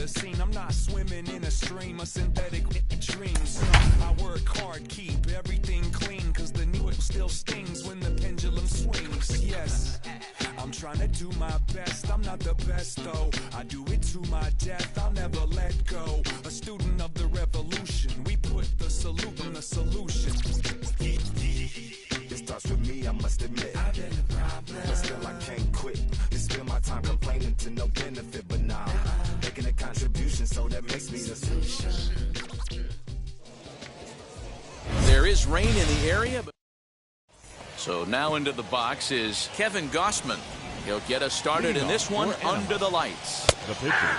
the scene. I'm not swimming in a stream of synthetic dreams. I work hard, keep everything clean, cause the new it still stings when the pendulum swings. Yes, I'm trying to do my best. I'm not the best though. I do it to my death. I'll never let go. A student of the revolution. We put the salute in the solution. It starts with me, I must admit. I've been a problem, but still I can't quit. You spend my time complaining to no benefit, but now making a contribution, so that makes me the solution. There is rain in the area. So now into the box is Kevin Gossman. He'll get us started in this one under the lights.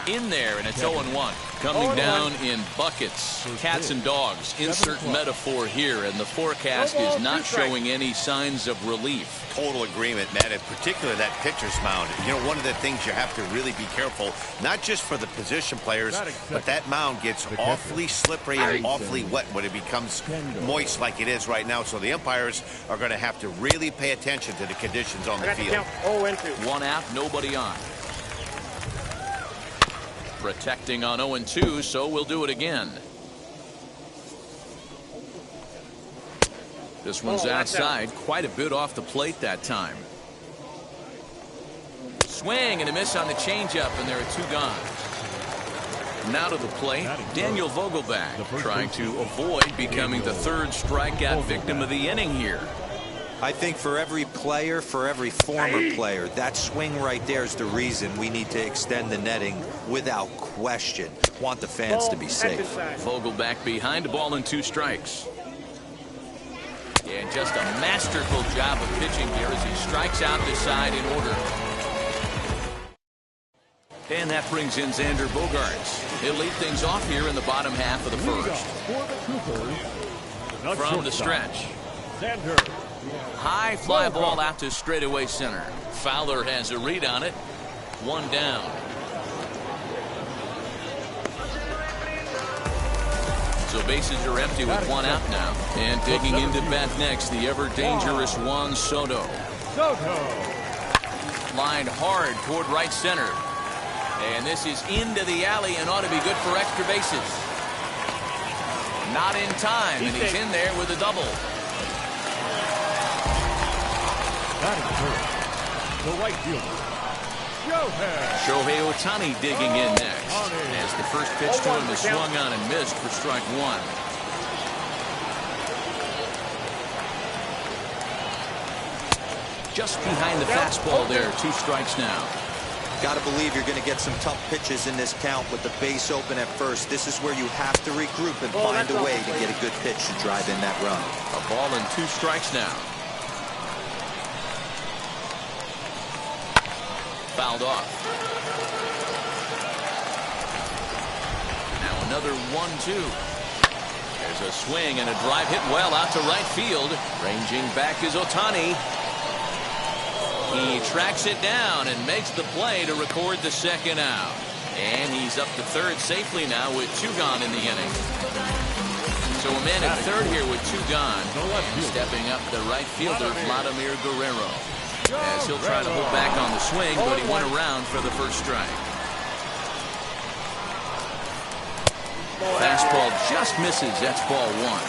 In there, and it's 0-1. Coming down in buckets, cats and dogs. Insert metaphor here, and the forecast is not showing any signs of relief. Total agreement, man. In particular, that pitcher's mound. You know, one of the things you have to really be careful, not just for the position players, but that mound gets awfully slippery and awfully wet when it becomes moist like it is right now. So the umpires are going to have to really pay attention to the conditions on the field. 1 out, nobody on. Protecting on 0-2, so we'll do it again. This one's outside, quite a bit off the plate that time. Swing and a miss on the changeup, and there are 2 gone. Now to the plate, Daniel Vogelback, trying to avoid becoming the 3rd strikeout victim of the inning here. I think for every player, for every former player, that swing right there is the reason we need to extend the netting without question. Want the fans to be safe. Vogelback behind, a ball and 2 strikes. And just a masterful job of pitching here as he strikes out the side in order. And that brings in Xander Bogaerts. He'll lead things off here in the bottom half of the first. From the stretch. High fly ball out to straightaway center. Fowler has a read on it. 1 down. So bases are empty with 1 out now. And digging into bat next, the ever-dangerous Juan Soto. Lined hard toward right center. And this is into the alley and ought to be good for extra bases. Not in time, and he's in there with a double. The right fielder, Shohei Ohtani digging in next. As the first pitch to him is swung on and missed for strike 1. Just behind the fastball there. 2 strikes now. Got to believe you're going to get some tough pitches in this count with the base open at first. This is where you have to regroup and find a way to get a good pitch to drive in that run. A ball and 2 strikes now. Fouled off. Now another 1-2. There's a swing and a drive hit well out to right field. Ranging back is Ohtani. He tracks it down and makes the play to record the 2nd out. And he's up to 3rd safely now with 2 gone in the inning. So a man at 3rd here with 2 gone. And stepping up the right fielder, Vladimir Guerrero. As he'll try to hold back on the swing, but he went around for the 1st strike. Fastball just misses. That's ball 1.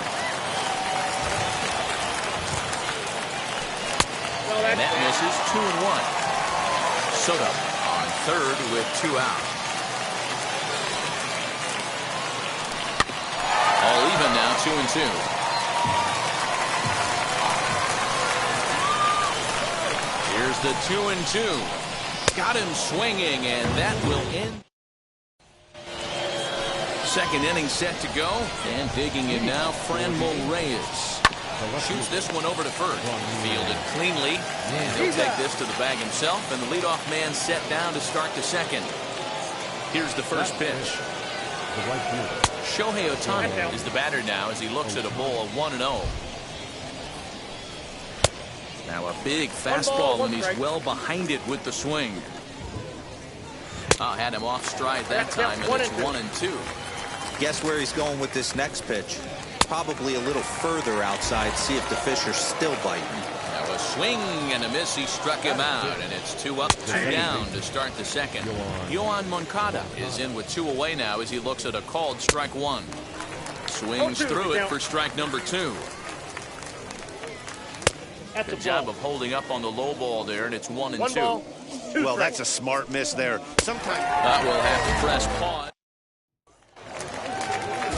And that misses. 2-1. Soto on 3rd with 2 out. All even now, 2-2. Here's the 2-2. Got him swinging, and that will end. 2nd inning set to go, and digging in now, Franmil Reyes. Shoots this one over to 1st. Fielded cleanly, and he'll take this to the bag himself, and the leadoff man set down to start the 2nd. Here's the 1st pitch. Shohei Ohtani is the batter now as he looks at a ball of 1-0. Now a big fastball, and he's well behind it with the swing. Had him off stride that time, and it's 1-2. Guess where he's going with this next pitch? Probably a little further outside. See if the fish are still biting. Now A swing and a miss. He struck him out, and it's 2 up, 2 down to start the second. Yohan Moncada is in with 2 away now as he looks at a called strike 1. Swings through it for strike number 2. Good job of holding up on the low ball there, and it's 1-2. Well, that's a smart miss there. Sometimes we'll have to press pause.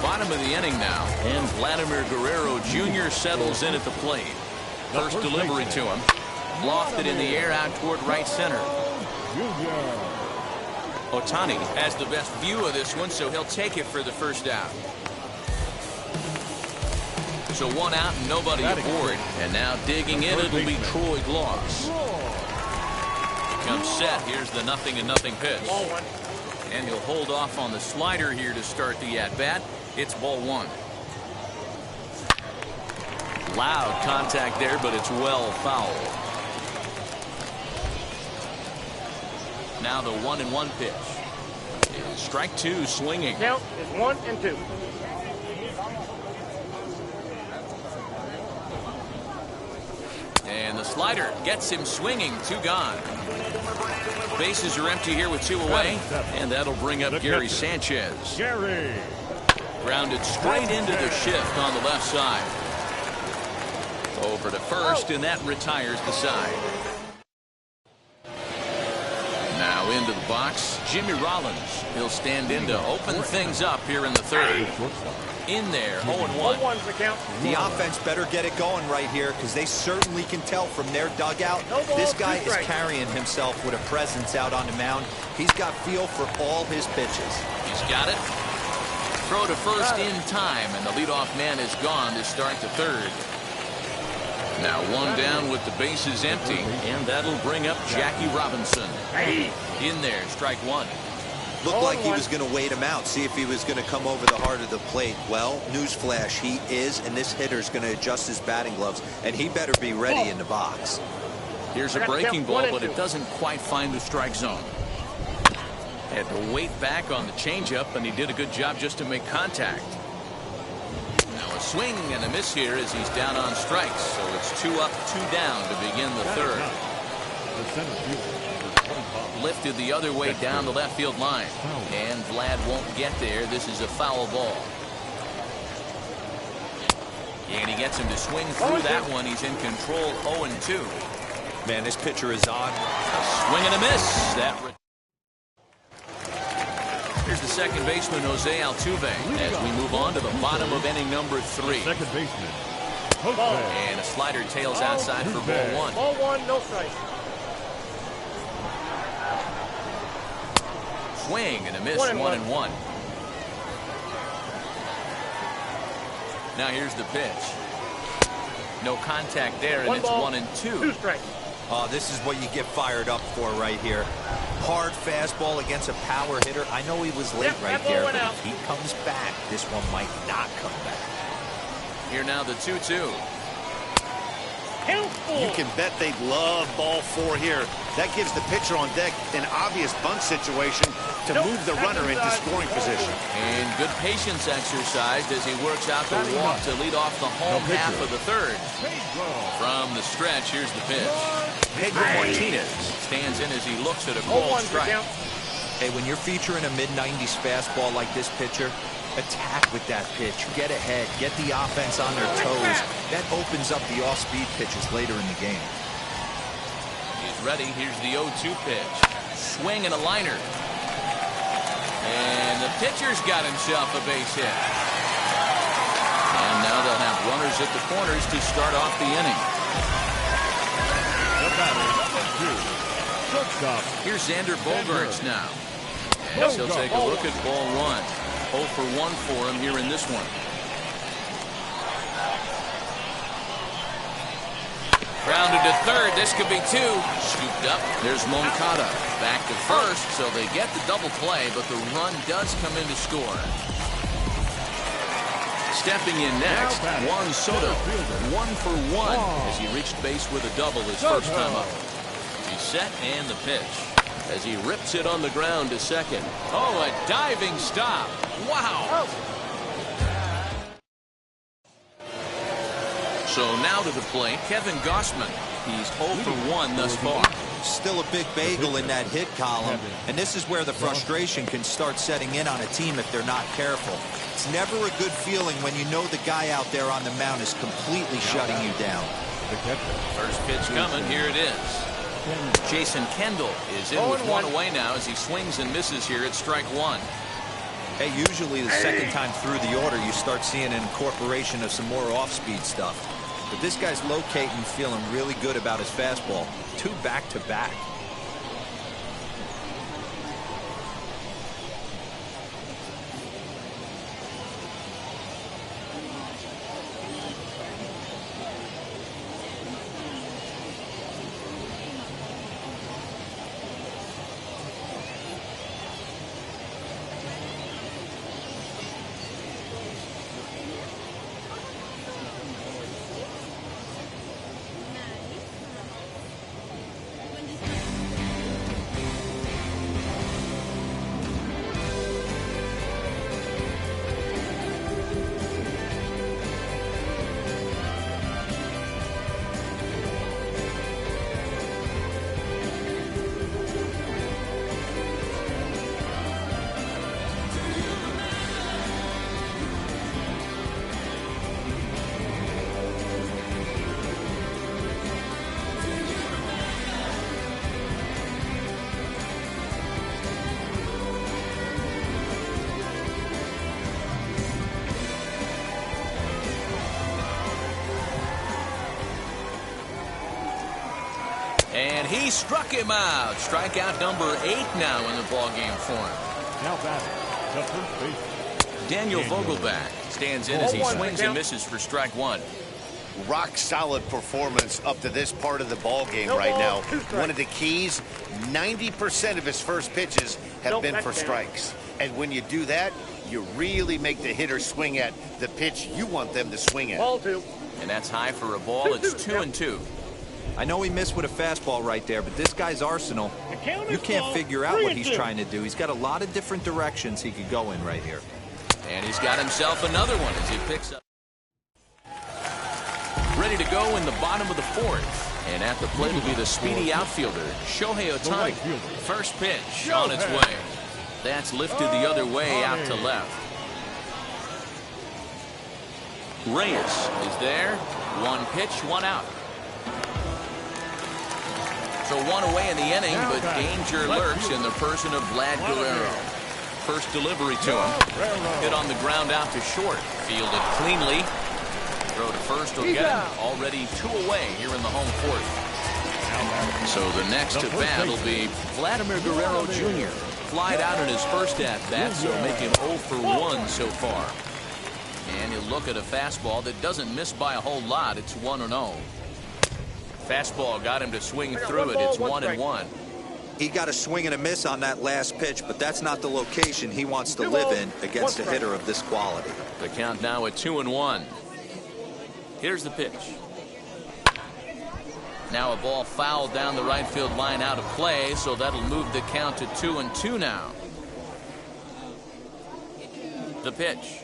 Bottom of the inning now, and Vladimir Guerrero Jr. settles in at the plate. First delivery to him. Lofted in the air out toward right center. Ohtani has the best view of this one, so he'll take it for the first out. So 1 out and nobody aboard. And now digging in, it'll be Troy Gloss. Comes set. Here's the 0-0 pitch. And he'll hold off on the slider here to start the at-bat. It's ball 1. Loud contact there, but it's well fouled. Now the 1-1 pitch. And strike 2 swinging. Count is 1-2. And the slider gets him swinging. 2 gone. Bases are empty here with 2 away. And that'll bring up Gary Sanchez. Grounded straight into the shift on the left side. Over to first, and that retires the side. Now into the box, Jimmy Rollins. He'll stand in to open things up here in the third. In there, 0-1. The offense better get it going right here, because they certainly can tell from their dugout. This guy is carrying himself with a presence out on the mound. He's got feel for all his pitches. He's got it. Throw to first in time, and the leadoff man is gone to start the third. Now 1 down with the bases empty, and that'll bring up Jackie Robinson. In there, strike 1. Looked like he was going to wait him out, see if he was going to come over the heart of the plate. Well, newsflash, he is, and this hitter's going to adjust his batting gloves, and he better be ready in the box. Here's a breaking ball, but it doesn't quite find the strike zone. Had to wait back on the changeup, and he did a good job just to make contact. Now a swing and a miss here as he's down on strikes, so it's 2 up, 2 down to begin the third. Lifted the other way down the left field line, and Vlad won't get there. This is a foul ball. And he gets him to swing through that one. He's in control, 0-2. Man, this pitcher is on. A swing and a miss. Here's the second baseman, Jose Altuve, as we move on to the bottom of inning number 3. Second baseman. And a slider tails outside for ball 1. Ball 1, no strike. Swing and a miss, 1-1. Now here's the pitch. No contact there, and it's 1-2. 2 strikes. Oh, this is what you get fired up for right here. Hard fastball against a power hitter. I know he was late right there, but if he comes back, this one might not come back. Here now the 2-2. You can bet they'd love ball 4 here. That gives the pitcher on deck an obvious bunt situation to move the runner into scoring position. And good patience exercised as he works out the walk to lead off the home half of the third. From the stretch, here's the pitch. Pedro Martinez stands in as he looks at a called strike. Hey, when you're featuring a mid-90s fastball like this pitcher, attack with that pitch. Get ahead. Get the offense on their toes. That opens up the off-speed pitches later in the game. He's ready. Here's the 0-2 pitch. Swing and a liner. And the pitcher's got himself a base hit. And now they'll have runners at the corners to start off the inning. Here's Xander Bogaerts now. And he'll take a look at ball 1. 0 for 1 for him here in this one. Grounded to third. This could be 2. Scooped up. There's Moncada. Back to first, so they get the double play, but the run does come in to score. Stepping in next, Juan Soto. 1 for 1 as he reached base with a double his first time up. He's set and the pitch as he rips it on the ground to second. Oh, a diving stop. Wow. So now to the plate, Kevin Gossman. He's 0 for 1 thus far. Still a big bagel in that hit column, and this is where the frustration can start setting in on a team if they're not careful. It's never a good feeling when you know the guy out there on the mound is completely shutting you down. First pitch coming. Here it is. Jason Kendall is in with 1 away now as he swings and misses here at strike 1. Hey, usually the second time through the order, you start seeing an incorporation of some more off-speed stuff. But this guy's locating, feeling really good about his fastball. 2 back-to-back. And he struck him out. Strikeout number 8 now in the ballgame for him. Now batting, the first baseman. Daniel Vogelback stands in as he swings and misses for strike 1. Rock solid performance up to this part of the ball game right now. One of the keys, 90% of his first pitches have been for strikes. And when you do that, you really make the hitter swing at the pitch you want them to swing at. Ball 2. And that's high for a ball. It's 2-2. I know he missed with a fastball right there, but this guy's arsenal, you can't figure out what he's trying to do. He's got a lot of different directions he could go in right here. And he's got himself another one as he picks up. Ready to go in the bottom of the 4th. And at the plate will be the speedy outfielder, Shohei Ohtani. First pitch on its way. That's lifted the other way out to left. Reyes is there. 1 pitch, 1 out. So 1 away in the inning, but danger lurks in the person of Vlad Guerrero. First delivery to him. Hit on the ground out to short. Fielded cleanly. Throw to first will get him. Already 2 away here in the home 4th. So the next at bat will be Vladimir Guerrero Jr. Flied out in his first at bat, so make him 0 for 1 so far. And he'll look at a fastball that doesn't miss by a whole lot. It's 1-0. Fastball got him to swing through it. It's 1-1. He got a swing and a miss on that last pitch, but that's not the location he wants to live in against a hitter of this quality. The count now at 2-1. Here's the pitch. Now a ball fouled down the right field line out of play, so that'll move the count to 2-2 now. The pitch.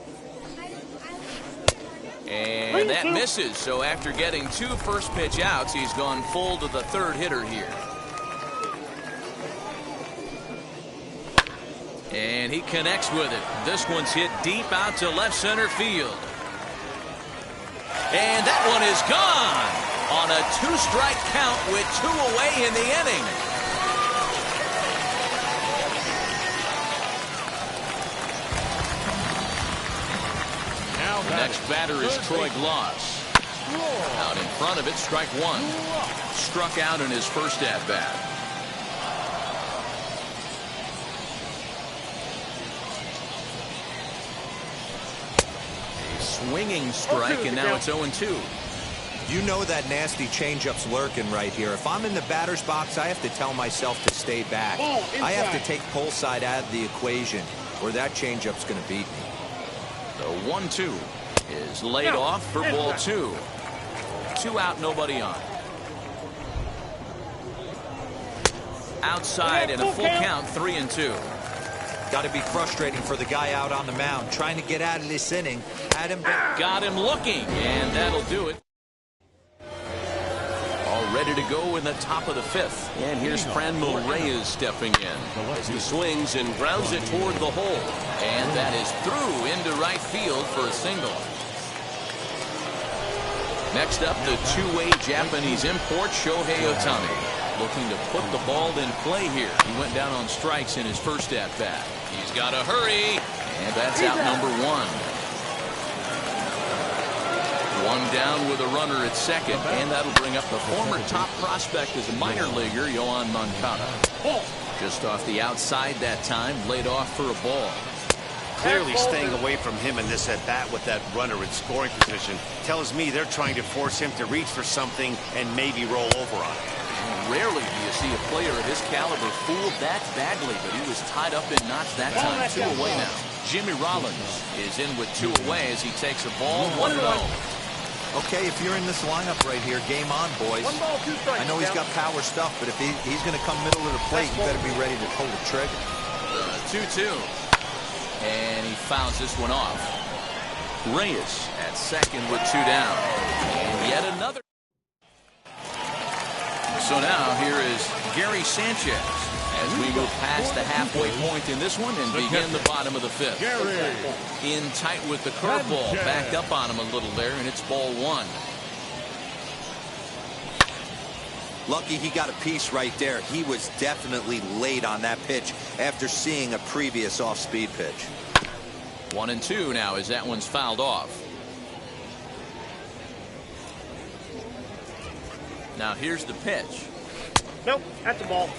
And that misses, so after getting 2 first pitch outs, he's gone full to the 3rd hitter here. And he connects with it. This one's hit deep out to left center field. And that one is gone on a 2-strike count with 2 away in the inning. The next batter is Troy Gloss. Out in front of it, strike 1. Struck out in his first at-bat. A swinging strike, and now it's 0-2. You know that nasty changeup's lurking right here. If I'm in the batter's box, I have to tell myself to stay back. I have to take pull side out of the equation, or that changeup's going to beat me. The 1-2 is laid off for ball 2. 2 out, nobody on. Outside in a full count, 3-2. Got to be frustrating for the guy out on the mound, trying to get out of this inning. Got him looking, and that'll do it. ready to go in the top of the 5th. And here's Franmil Reyes stepping in as he swings and grounds it toward the hole. And that is through into right field for a single. Next up, the two-way Japanese import, Shohei Ohtani, looking to put the ball in play here. He went down on strikes in his first at-bat. He's got to hurry, and that's out number 1. One down with a runner at second, and that'll bring up the former top prospect as a minor leaguer, Yoan Moncada. Just off the outside that time, laid off for a ball. Clearly staying away from him in this at-bat with that runner in scoring position tells me they're trying to force him to reach for something and maybe roll over on it. Rarely do you see a player of his caliber fooled that badly, but he was tied up in knots that time. 2 away now. Jimmy Rollins is in with 2 away as he takes a ball 1-0. Okay, if you're in this lineup right here, game on, boys. 1 ball, 2 strikes. I know he's got power stuff, but if he's going to come middle of the plate, you better be ready to pull the trigger. 2-2. And he fouls this one off. Reyes at second with 2 down. And yet another. So now here is Gary Sanchez as we go past the halfway point in this one and begin the bottom of the 5th. In tight with the curveball, backed up on him a little there, and it's ball 1. Lucky he got a piece right there. He was definitely late on that pitch after seeing a previous off-speed pitch. 1-2 now as that one's fouled off. Now here's the pitch. Nope, that's a ball.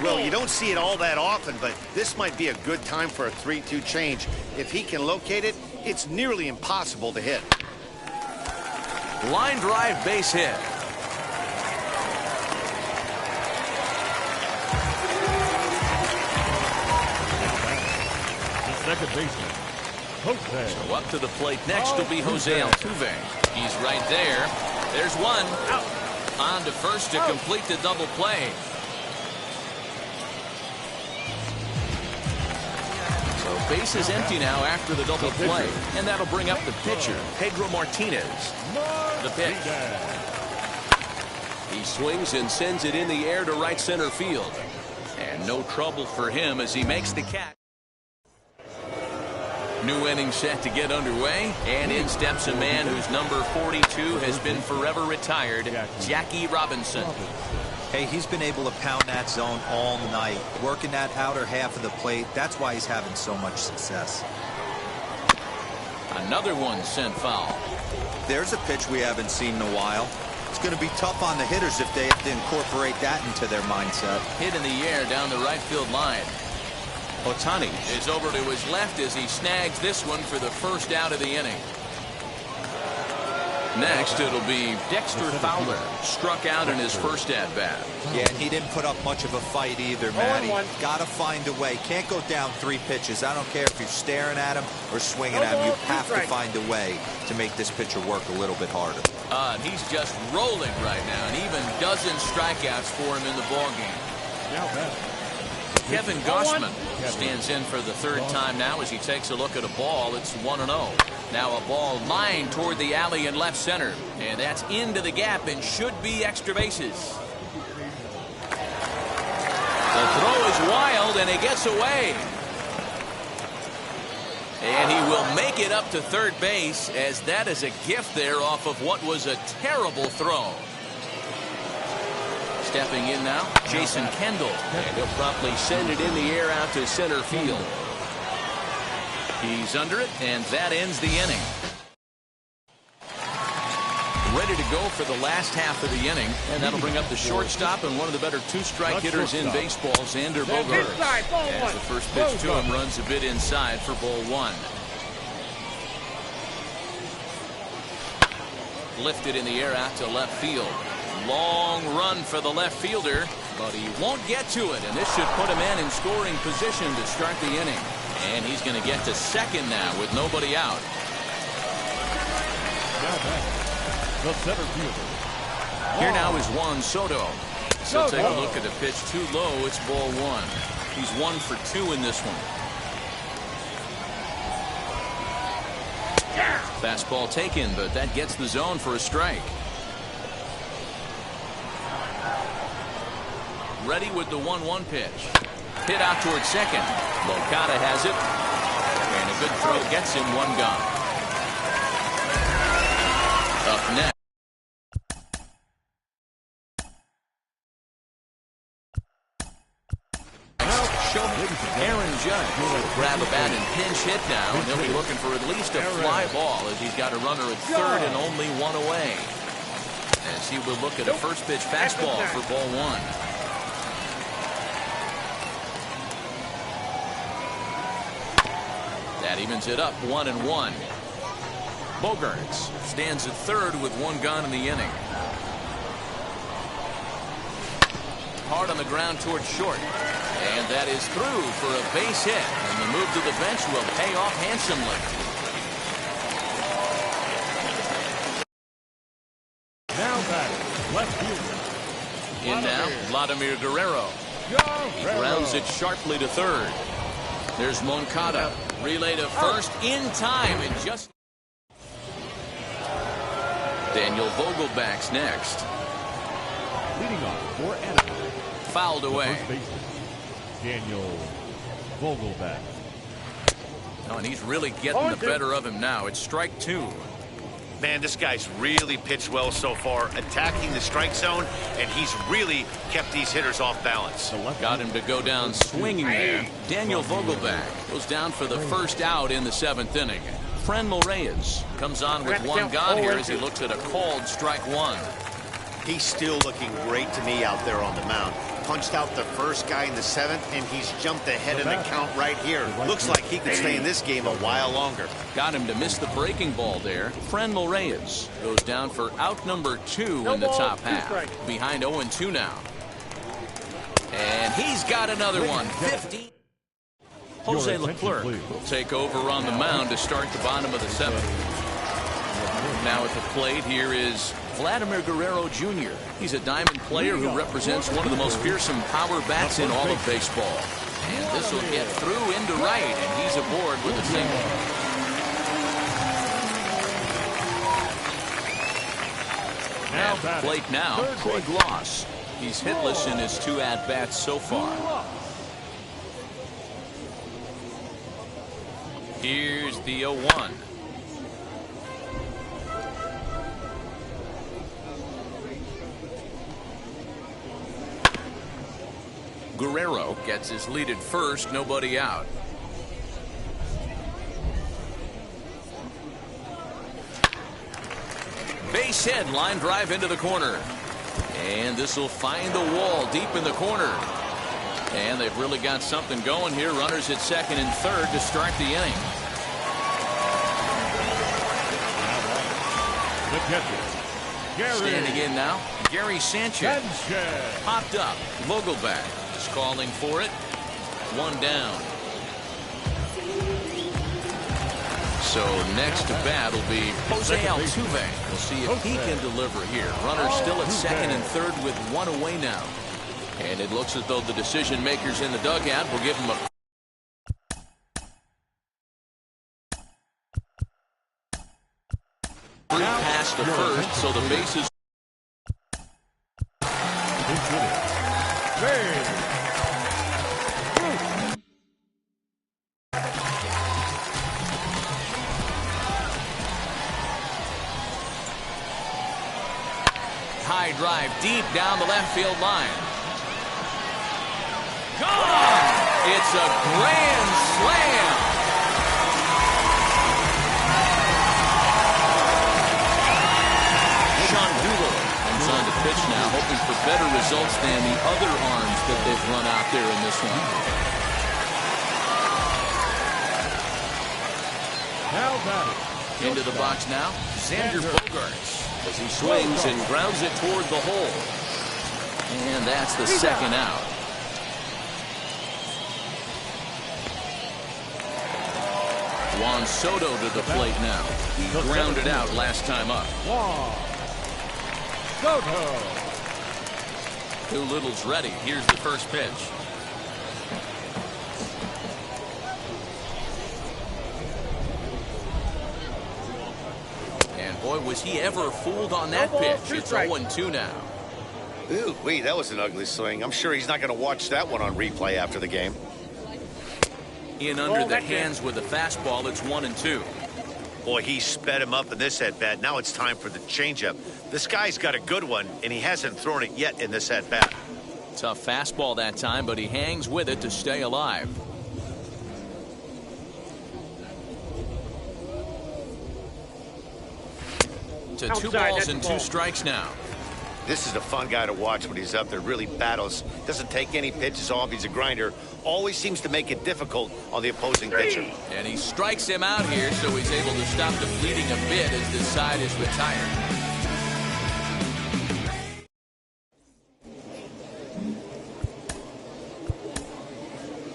Well, you don't see it all that often, but this might be a good time for a 3-2 change. If he can locate it, it's nearly impossible to hit. Line drive base hit. The second baseman, Jose. So up to the plate next will be Jose Altuve. He's right there. There's one. Out. On to first to complete the double play. So base is empty now after the double play. And that'll bring up the pitcher, Pedro Martinez. The pitch. He swings and sends it in the air to right center field. And no trouble for him as he makes the catch. New inning set to get underway, and in steps a man whose number 42 has been forever retired, Jackie Robinson. Hey, he's been able to pound that zone all night, working that outer half of the plate. That's why he's having so much success. Another one sent foul. There's a pitch we haven't seen in a while. It's going to be tough on the hitters if they have to incorporate that into their mindset. Hit in the air down the right field line. Ohtani is over to his left as he snags this one for the first out of the inning. Next, it'll be Dexter Fowler, struck out in his first at-bat. Yeah, and he didn't put up much of a fight either, Matty. Got to find a way. Can't go down 3 pitches. I don't care if you're staring at him or swinging at him. You have to find a way to make this pitcher work a little bit harder. And he's just rolling right now, and even dozen strikeouts for him in the ballgame. Kevin Gausman stands in for the 3rd time now as he takes a look at a ball. It's 1-0. Now a ball lined toward the alley in left center, and that's into the gap and should be extra bases. The throw is wild, and he gets away. And he will make it up to third base, as that is a gift there off of what was a terrible throw. Stepping in now, Jason Kendall, and he'll promptly send it in the air out to center field. He's under it, and that ends the inning. Ready to go for the last half of the inning, and that'll bring up the shortstop and one of the better 2-strike hitters in baseball, Xander Bogaerts. As the first pitch to him runs a bit inside for ball 1. Lifted in the air out to left field. Long run for the left fielder, but he won't get to it, and this should put him in scoring position to start the inning. And he's going to get to second now with nobody out. The center fielder. Here now is Juan Soto. So take a look at the pitch. Too low. It's ball one. He's 1 for 2 in this one. Fastball taken, but that gets the zone for a strike. Ready with the 1-1 pitch. Hit out towards second. Locata has it. And a good throw gets him 1 gone. Up next. Aaron Judge will grab a bat and pinch hit now, and he'll be looking for at least a fly ball as he's got a runner at third and only 1 away. As he will look at a first pitch fastball for ball 1. That evens it up 1-1. Bogaerts stands at third with 1 gone in the inning. Hard on the ground towards short. And that is through for a base hit. And the move to the bench will pay off handsomely. Now batting, left fielder. In now, Vladimir Guerrero. He grounds it sharply to third. There's Moncada. Relay to first in time. And just Daniel Vogelback's next. Leading off for Anaheim. Fouled away. Daniel Vogelback. Oh, and he's really getting the better of him now. It's strike 2. Man, this guy's really pitched well so far, attacking the strike zone, and he's really kept these hitters off balance. Got him to go down swinging there. Daniel Vogelback goes down for the first out in the 7th inning. Franmil Reyes comes on with 1 gone here as he looks at a called strike 1. He's still looking great to me out there on the mound. Punched out the first guy in the 7th, and he's jumped ahead in the count right here. Looks like he could stay in this game a while longer. Got him to miss the breaking ball there. Franmil Reyes goes down for out number 2 in the top half. Behind 0-2 now. And he's got another one. 50. Jose Leclerc will take over on the mound to start the bottom of the 7th. Now at the plate, here is Vladimir Guerrero Jr. He's a diamond player who represents one of the most fearsome power bats in all of baseball. And this will get through into right, and he's aboard with a single. At the plate now, Troy Gloss. He's hitless in his 2 at-bats so far. Here's the 0-1. Guerrero gets his lead at first, nobody out. Base hit, line drive into the corner. And this will find the wall deep in the corner. And they've really got something going here. Runners at second and third to start the inning. The catcher, Gary. Standing in now, Gary Sanchez. Popped up. Vogelback is calling for it. 1 down. So next to bat will be Jose Altuve. We'll see if he can deliver here. Runner still at second and third with 1 away now. And it looks as though the decision makers in the dugout will give him a free pass to first, so the bases. High drive deep down the left field line. Gone! It's a grand slam. Sean Doolittle comes on to pitch now, hoping for better results than the other arms that they've run out there in this one. Now batting. Into the box now, Xander Bogaerts as he swings and grounds it toward the hole. And that's the second out. Juan Soto to the plate now. He grounded out last time up. Soto. Doolittle's ready. Here's the first pitch. And boy, was he ever fooled on that pitch. It's 0-2 now. Ooh, wait, that was an ugly swing. I'm sure he's not going to watch that one on replay after the game. In under the hands with a fastball. It's 1-2. Boy, he sped him up in this at-bat. Now it's time for the changeup. This guy's got a good one, and he hasn't thrown it yet in this at-bat. Tough fastball that time, but he hangs with it to stay alive. To 2 balls and 2 strikes now. This is a fun guy to watch when he's up there. Really battles. Doesn't take any pitches off. He's a grinder. Always seems to make it difficult on the opposing pitcher. And he strikes him out here, so he's able to stop the bleeding a bit as this side is retired.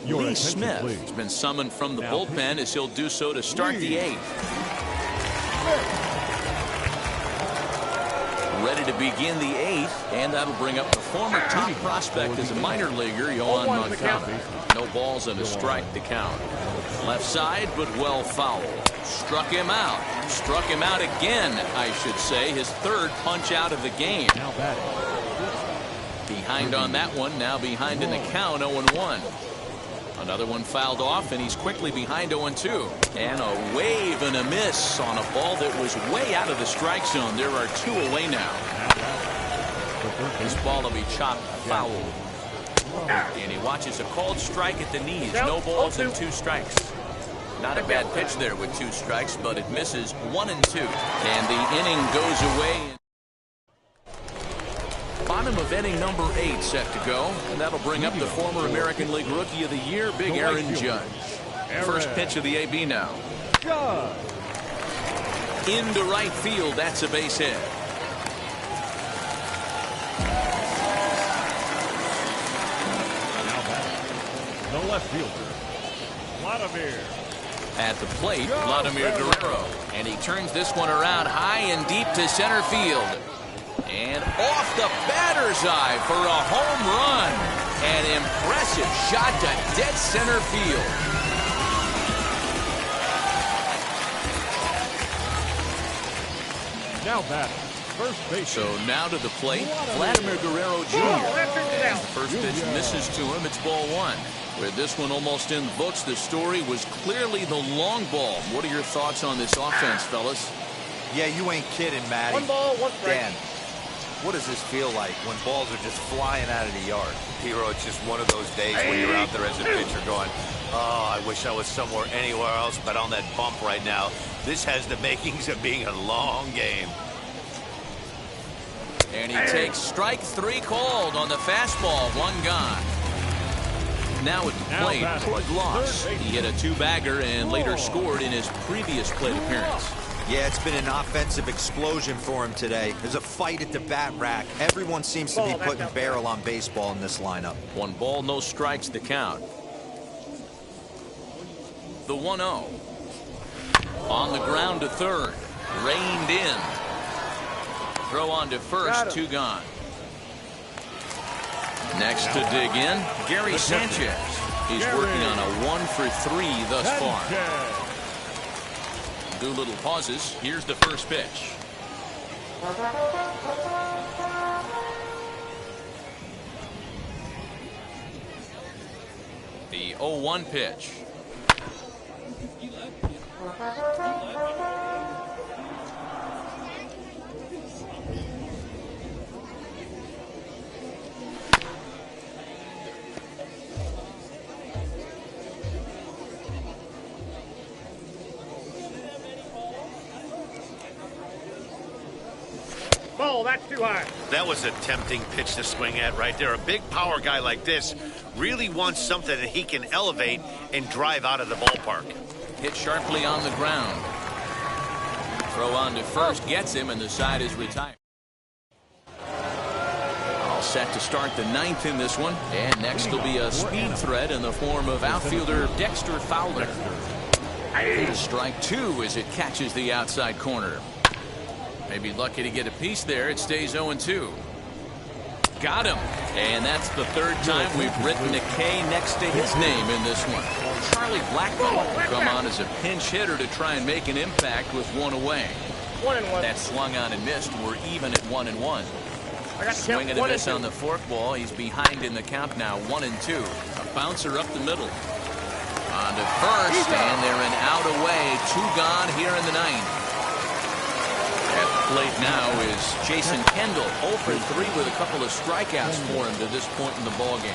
Lee Smith has been summoned from the bullpen as he'll do so to start the 8th. Ready to begin the 8th, and that'll bring up the former top prospect as a minor leaguer, Yohan Moncada. No balls and a strike to count. Left side, but well fouled. Struck him out. Struck him out again, I should say. His 3rd punch out of the game. Behind on that one, now behind in the count, 0-1. Another one fouled off, and he's quickly behind 0-2. And a wave and a miss on a ball that was way out of the strike zone. There are 2 away now. This ball will be chopped foul. And he watches a called strike at the knees. No balls and 2 strikes. Not a bad pitch there with 2 strikes, but it misses 1-2. And the inning goes away. Bottom of inning number 8 set to go, and that'll bring up the former American League Rookie of the Year, Big Aaron Judge. First pitch of the AB now. Into right field, that's a base hit. The left fielder, Vladimir. At the plate, Vladimir Guerrero. And he turns this one around high and deep to center field. And off the batter's eye for a home run. An impressive shot to dead center field. Now batting, first base. So now to the plate, Vladimir Guerrero Jr. And the first pitch misses to him. It's ball 1. With this one almost in the books, the story was clearly the long ball. What are your thoughts on this offense, fellas? Yeah, you ain't kidding, Matty. 1 ball, 1 strike. Dan, what does this feel like when balls are just flying out of the yard? Hero, it's just one of those days when you're out there as a pitcher going, oh, I wish I was somewhere anywhere else but on that bump right now. This has the makings of being a long game. And he takes strike 3 called on the fastball. 1 gone. Now at the plate, Cord Loss. He hit a 2-bagger and later scored in his previous plate appearance. Yeah, it's been an offensive explosion for him today. There's a fight at the bat rack. Everyone seems to be putting barrel on baseball in this lineup. 1 ball, no strikes to count. The 1-0. On the ground to third. Reined in. Throw on to first, 2 gone. Next to dig in, Gary Sanchez. He's working on a 1 for 3 thus far. Doolittle pauses. Here's the first pitch. The 0-1 pitch. Ball, that's too high. That was a tempting pitch to swing at right there. A big power guy like this really wants something that he can elevate and drive out of the ballpark. Hit sharply on the ground. Throw on to first, gets him, and the side is retired. All set to start the 9th in this one. And next will be a speed threat in the form of outfielder Dexter Fowler. Strike 2 as it catches the outside corner. Maybe lucky to get a piece there. It stays 0-2. Got him. And that's the third time we've written a K next to his name in this one. Charlie Blackmon will come on as a pinch hitter to try and make an impact with one away. 1-1. That swung on and missed. We're even at 1-1. Swing and a miss on the fork ball. He's behind in the count now, 1-2. A bouncer up the middle. On to first, and they're an out away. 2 gone here in the ninth. At the plate now is Jason Kendall, 0 for 3 with a couple of strikeouts for him to this point in the ballgame.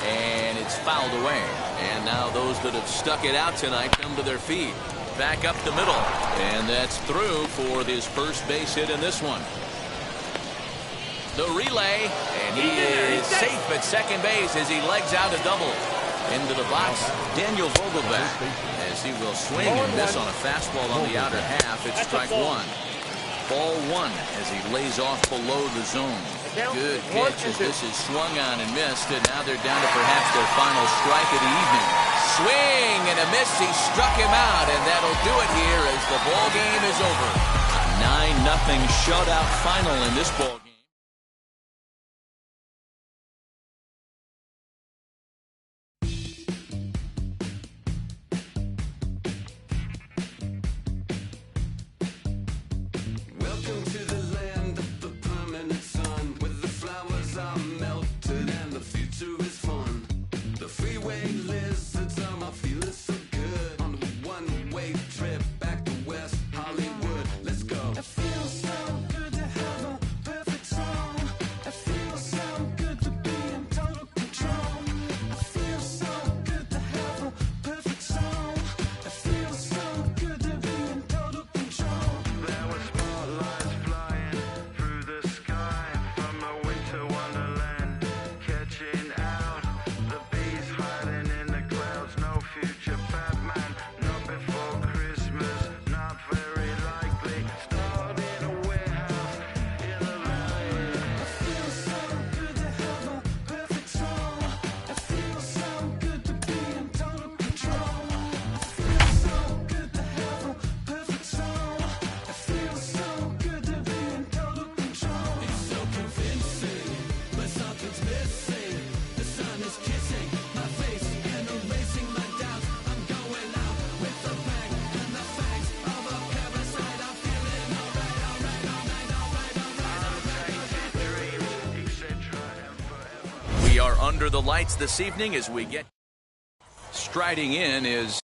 And it's fouled away. And now those that have stuck it out tonight come to their feet. Back up the middle. And that's through for his first base hit in this one. The relay, and he is safe at second base as he legs out a double. Into the box, Daniel Vogelbach, as he will swing and miss on a fastball on the outer half. It's strike 1. Ball 1 as he lays off below the zone. Good pitch as this is swung on and missed, and now they're down to perhaps their final strike of the evening. Swing and a miss. He struck him out, and that'll do it here as the ball game is over. A 9-0 shutout final in this ball game. We are under the lights this evening as we get striding in is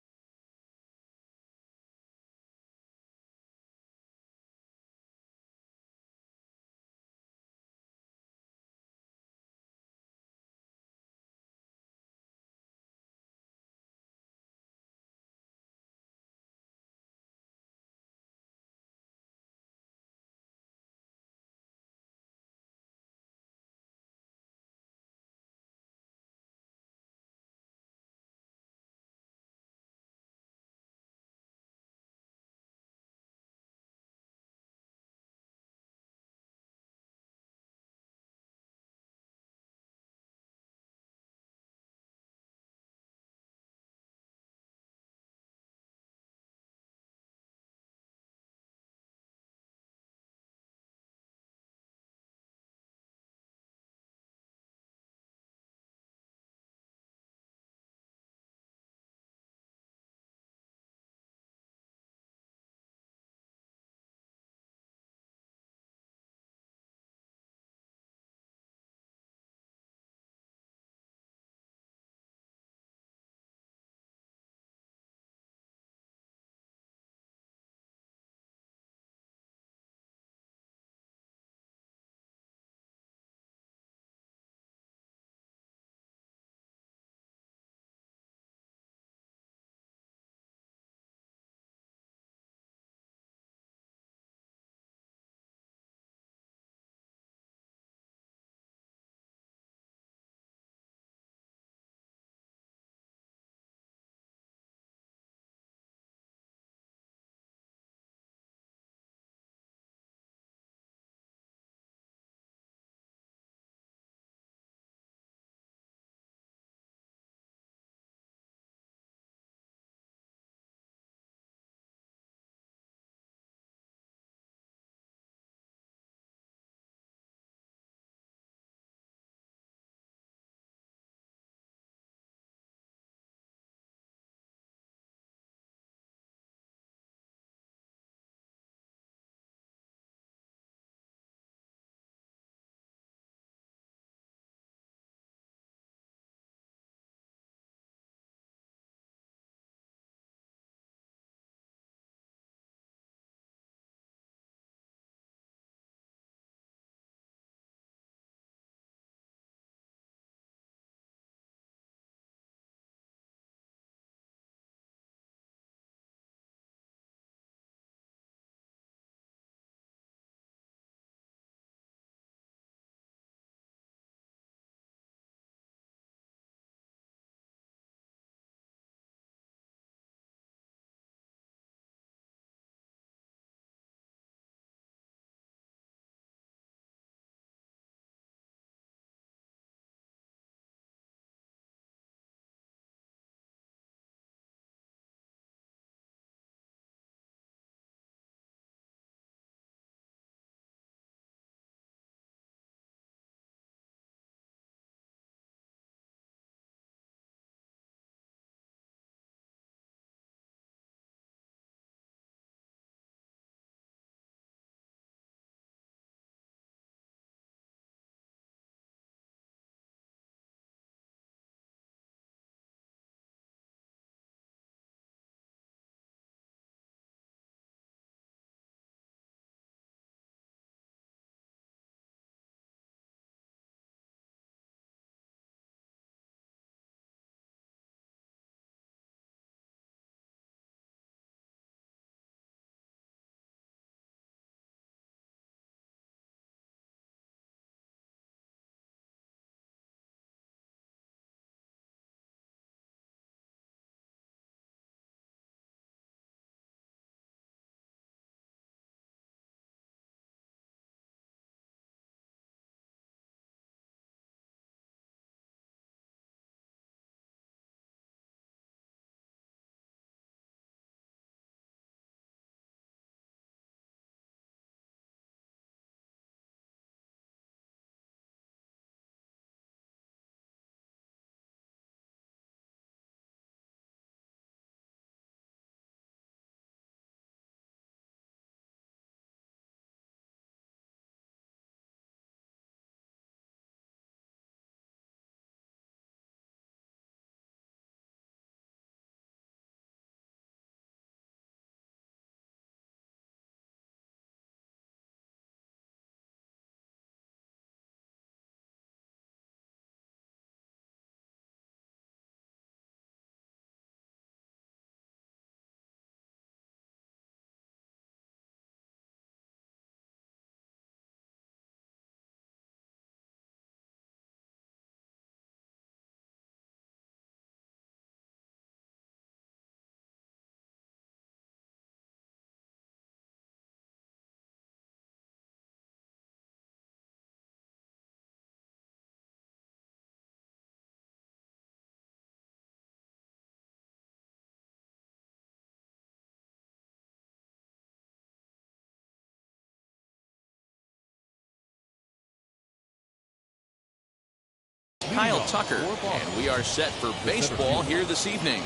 Kyle Tucker. And we are set for baseball here this evening.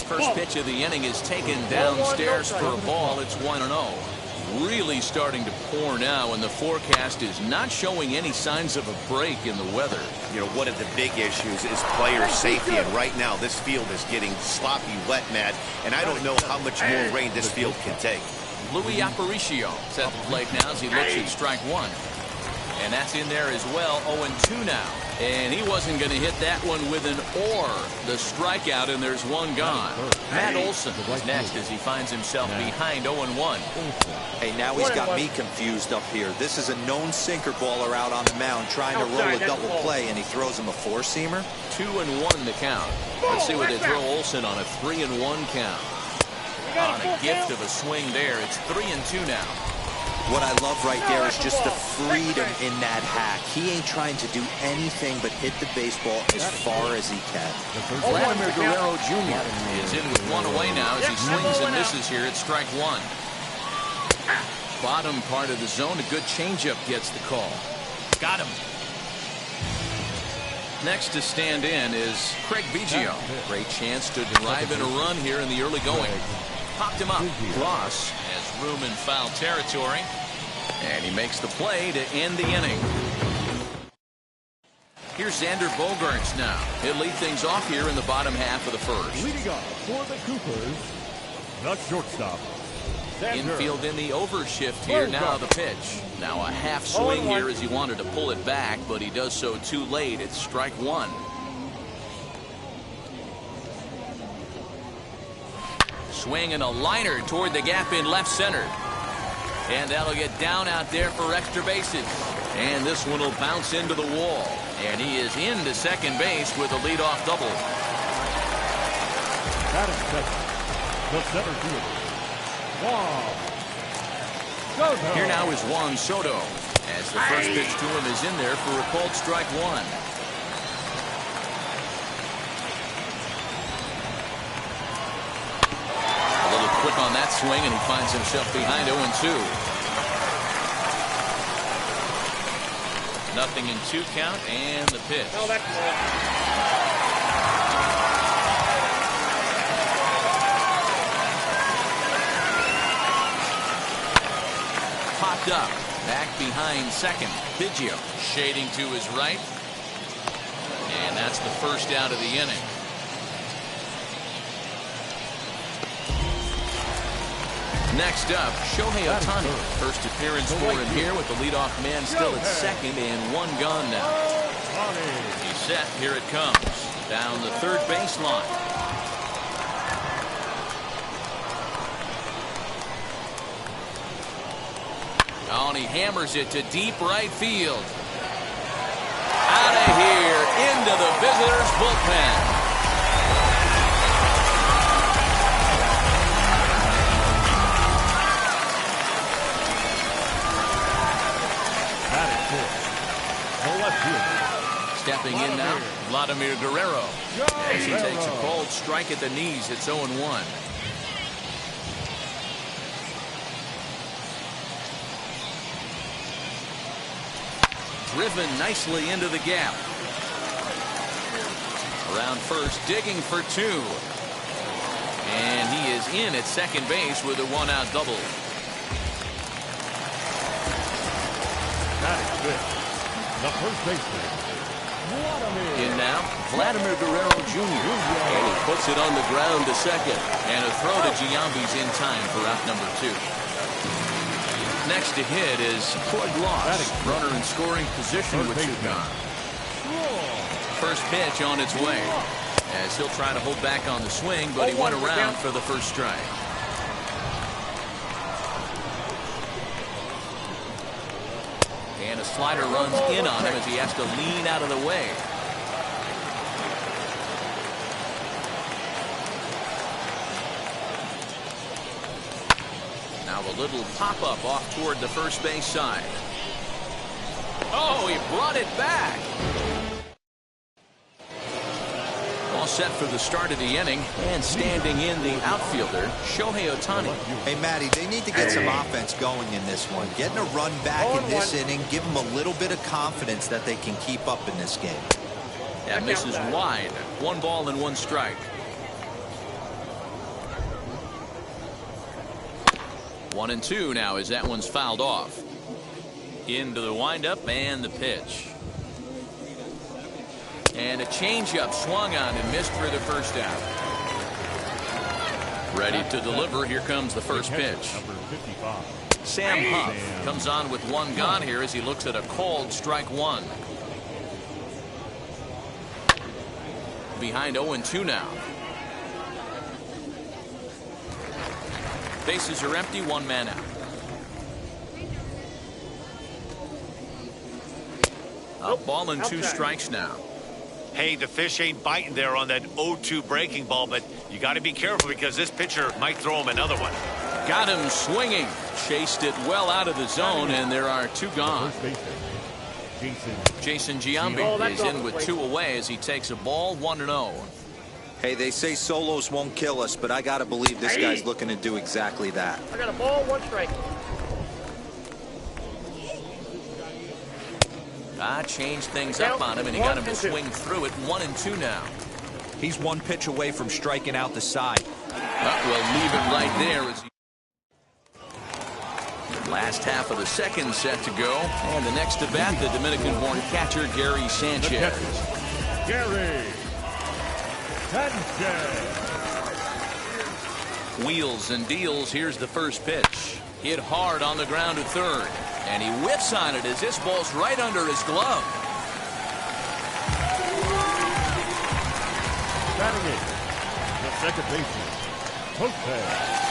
First pitch of the inning is taken downstairs for a ball. It's 1-0. Really starting to pour now, and the forecast is not showing any signs of a break in the weather. You know, one of the big issues is player safety, and right now this field is getting sloppy wet, Matt, and I don't know how much more rain this field can take. Louis Aparicio is at the plate now as he looks at strike one. And that's in there as well. 0-2 now. And he wasn't going to hit that one with an or. The strikeout, and there's one gone. Matt Olson is next as he finds himself behind 0-1. Hey, now he's got me confused up here. This is a known sinker baller out on the mound trying to roll a double play, and he throws him a four-seamer. 2-1 the count. Let's see what they throw Olson on a 3-1 count. On a gift of a swing there. It's 3-2 now. What I love right there is just the freedom in that hack. He ain't trying to do anything but hit the baseball as far as he can. Vladimir Guerrero Jr. is in with one away now as he swings and misses here at strike one. Bottom part of the zone, a good changeup gets the call. Got him. Next to stand in is Craig Biggio. Great chance to drive in a run here in the early going. Popped him up. Ross has room in foul territory, and he makes the play to end the inning. Here's Xander Bogaerts now. He'll lead things off here in the bottom half of the first. Leading off for the Coopers, the shortstop. Infield in the overshift here. Now the pitch. Now a half swing here as he wanted to pull it back, but he does so too late. It's strike one. Swing and a liner toward the gap in left center. And that'll get down out there for extra bases. And this one will bounce into the wall. And he is into second base with a leadoff double. That is second. The center fielder, Juan Soto. Here now is Juan Soto. As the first pitch to him is in there for a called strike one. Quick on that swing, and he finds himself behind 0-2. Nothing in 2 count, and the pitch. Oh, that's ball. Popped up, back behind second. Biggio shading to his right, and that's the first out of the inning. Next up, Shohei Ohtani. First appearance for him here with the leadoff man still at second and one gone now. He's set. Here it comes. Down the third baseline. Oh, and he hammers it to deep right field. Out of here into the visitors' bullpen. Stepping in now, Vladimir Guerrero. As he takes a cold strike at the knees, it's 0-1. Driven nicely into the gap. Around first, digging for two. And he is in at second base with a one-out double. That is good. The first baseman, in now, Vladimir Guerrero Jr. And he puts it on the ground to second. And a throw to Giambi's in time for out number 2. Next to hit is Floyd Loss. Runner in scoring position with 2 gone. First pitch on its way. As he'll try to hold back on the swing, but he went around for the first strike. And a slider runs in on him as he has to lean out of the way. Now a little pop-up off toward the first base side. Oh, he brought it back. Ball set for the start of the inning, and standing in the outfielder, Shohei Ohtani. Hey, Matty, they need to get some offense going in this one. Getting a run back in this inning, give them a little bit of confidence that they can keep up in this game. That misses wide. 1 ball and 1 strike. 1-2 now as that one's fouled off. Into the windup and the pitch. And a changeup swung on and missed for the first out. Ready to deliver. Here comes the first pitch. Sam Huff comes on with 1 gone here as he looks at a called strike 1. Behind 0-2 now. Bases are empty, 1 man out. A ball and 2 strikes now. Hey, the fish ain't biting there on that 0-2 breaking ball, but you got to be careful because this pitcher might throw him another one. Got him swinging. Chased it well out of the zone, and there are 2 gone. Jason Giambi is in with 2 away as he takes a ball, 1-0. Hey, they say solos won't kill us, but I got to believe this guy's looking to do exactly that. I got a ball, 1 strike. Changed things up on him, and he got him to swing through it. 1-2 now. He's 1 pitch away from striking out the side. We'll leave it right there as he... Last half of the second set to go, and the next to bat, the Dominican-born catcher Gary Sanchez. Gary Sanchez. Wheels and deals. Here's the first pitch. Hit hard on the ground to third, and he whiffs on it as this ball's right under his glove. Batting it, the second baseman, Jose.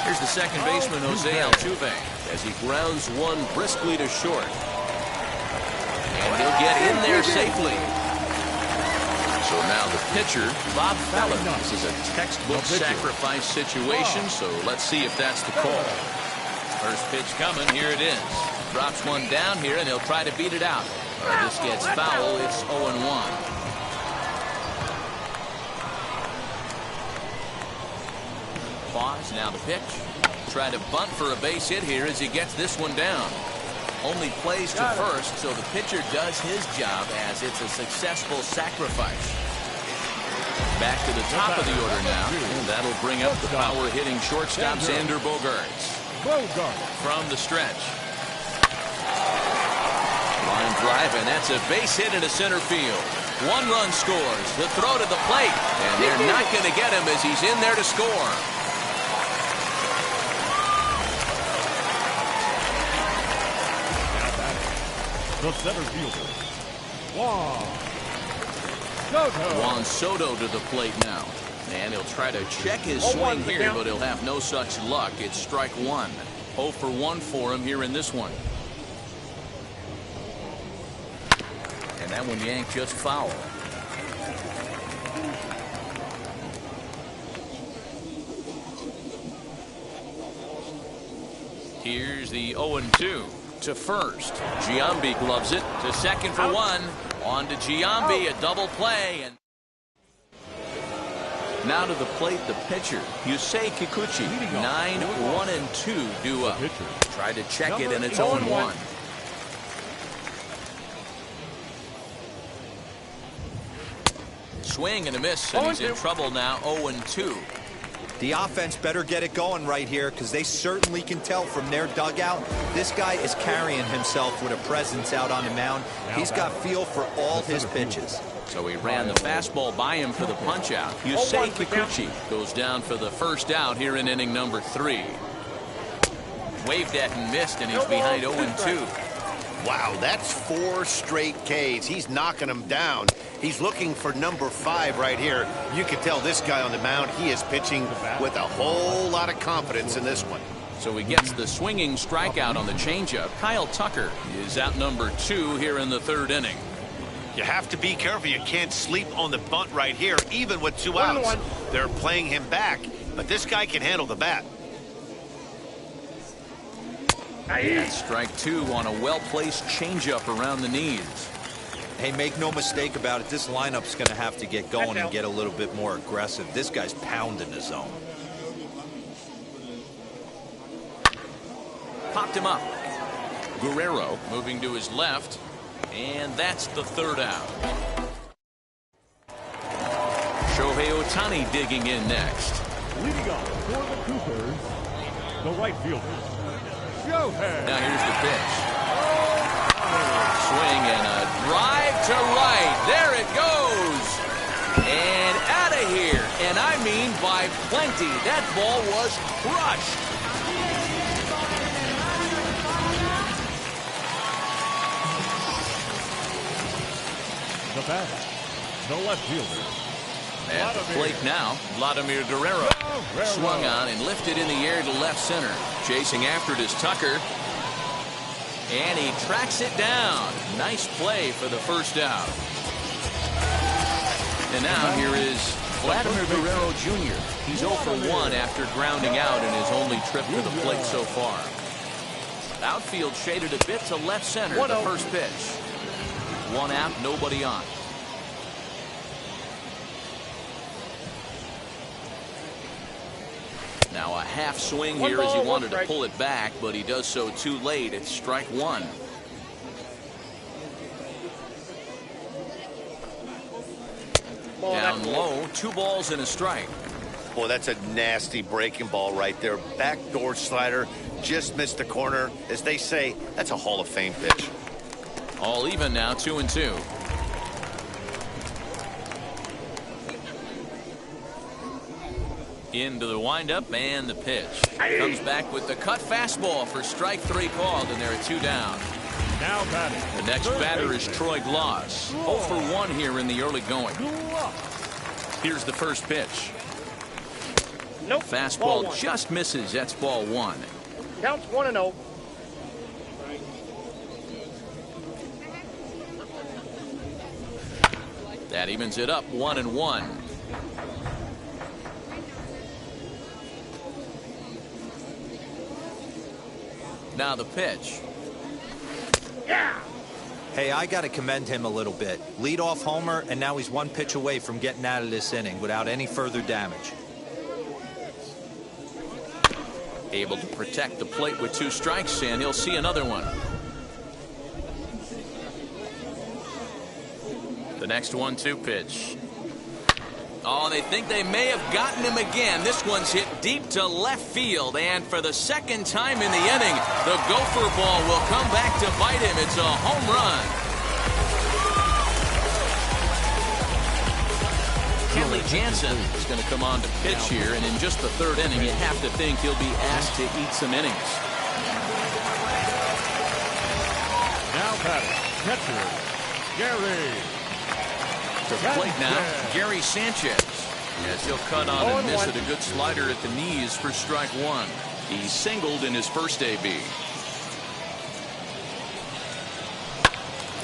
Here's the second baseman, Jose Altuve, as he grounds 1 briskly to short. And he'll get in there safely. So now the pitcher, Bob Feller. This is a textbook sacrifice situation, so let's see if that's the call. First pitch coming, here it is. Drops 1 down here, and he'll try to beat it out. This gets foul, it's 0-1. Pause, now the pitch. Try to bunt for a base hit here as he gets this one down. Only plays to first, so the pitcher does his job as it's a successful sacrifice. Back to the top of the order now, and that'll bring up the power-hitting shortstop, Xander Bogaerts. From the stretch. Line drive, and that's a base hit into center field. 1 run scores. The throw to the plate, and they're not going to get him as he's in there to score. The center fielder, Juan Soto to the plate now. And he'll try to check his swing here, but he'll have no such luck. It's strike 1. 0 for 1 for him here in this one. And that one yanked just foul. Here's the 0-2 to first. Giambi gloves it to second for 1. On to Giambi, a double play. And now to the plate, the pitcher, Yusei Kikuchi. 9-1-2 due up. Tried to check it, and it's 0-1. Swing and a miss, and he's in trouble now. 0-2. The offense better get it going right here because they certainly can tell from their dugout this guy is carrying himself with a presence out on the mound. He's got feel for all his pitches. So he ran the fastball by him for the punch out. Yusei Kikuchi goes down for the first out here in inning number 3. Waved at and missed, and he's behind 0-2. Wow, that's 4 straight Ks. He's knocking them down. He's looking for number 5 right here. You can tell this guy on the mound, he is pitching with a whole lot of confidence in this one. So he gets the swinging strikeout on the changeup. Kyle Tucker is out number 2 here in the 3rd inning. You have to be careful. You can't sleep on the bunt right here, even with 2 outs. They're playing him back, but this guy can handle the bat. And strike 2 on a well-placed changeup around the knees. Hey, make no mistake about it. This lineup's going to have to get going and get a little bit more aggressive. This guy's pounding the zone. Popped him up. Guerrero moving to his left, and that's the third out. Shohei Ohtani digging in next. Leading off for the Coopers, the right fielder, Shohei. Now here's the pitch. Swing and a drive to right. There it goes. And out of here. And I mean by plenty. That ball was crushed. The batter, the left fielder. At the plate now, Vladimir Guerrero. Swung on and lifted in the air to left center. Chasing after it is Tucker. And he tracks it down. Nice play for the first out. And now here is Vladimir Guerrero Jr. He's 0 for 1 after grounding out in his only trip to the plate so far. Outfield shaded a bit to left center. The first pitch. One out, nobody on. Now a half swing here as he wanted to pull it back, but he does so too late. It's strike one. Down low, 2 balls and a strike. Boy, that's a nasty breaking ball right there. Backdoor slider, just missed the corner. As they say, that's a Hall of Fame pitch. All even now, 2-2. Into the windup and the pitch. Comes back with the cut fastball for strike 3 called, and they're at 2 down. Now batting. The next batter is Troy Gloss. 0 for 1 here in the early going. Here's the first pitch. Nope. Fastball just misses. That's ball 1. Counts 1-0. That evens it up 1-1. Now the pitch. Yeah. Hey, I got to commend him a little bit. Leadoff homer, and now he's 1 pitch away from getting out of this inning without any further damage. Able to protect the plate with 2 strikes, and he'll see another one. The next 1-2 pitch. Oh, they think they may have gotten him again. This one's hit deep to left field, and for the second time in the inning, the gopher ball will come back to bite him. It's a home run. Kenley Jansen is going to come on to pitch here, and in just the 3rd inning, you have to think he'll be asked to eat some innings. Now batting, catcher, Gary. To the plate now, Gary Sanchez. As he'll cut on and miss it, a good slider at the knees for strike 1. He singled in his first AB.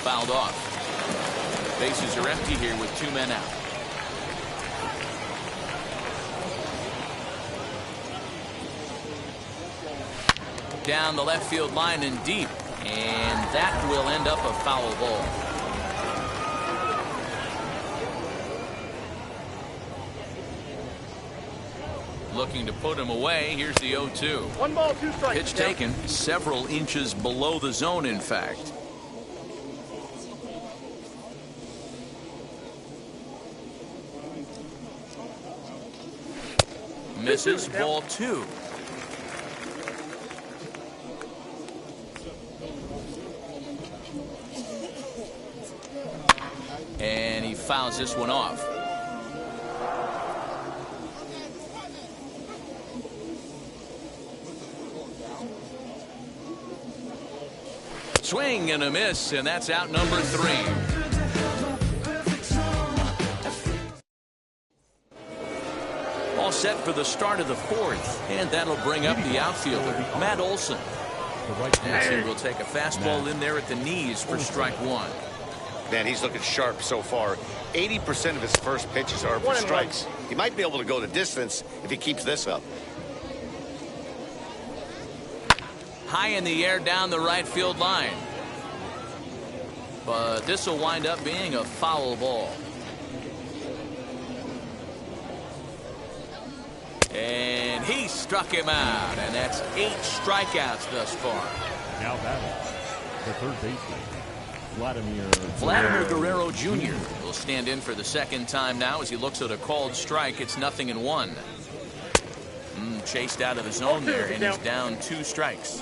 Fouled off. Bases are empty here with 2 men out. Down the left field line and deep, and that will end up a foul ball. Looking to put him away. Here's the 0-2. 1 ball, 2 strikes. Pitch taken several inches below the zone, in fact. Misses, ball 2. And he fouls this one off. Swing and a miss, and that's out number 3. All set for the start of the 4th, and that'll bring up the outfielder, Matt Olson. And he will take a fastball in there at the knees for strike 1. Man, he's looking sharp so far. 80% of his first pitches are for strikes. He might be able to go the distance if he keeps this up. High in the air down the right field line. but this will wind up being a foul ball. And he struck him out, and that's 8 strikeouts thus far. Now batting, the third baseman, Vladimir Guerrero Jr. will stand in for the second time now as he looks at a called strike. It's 0-1. Chased out of the zone there, and he's down 2 strikes.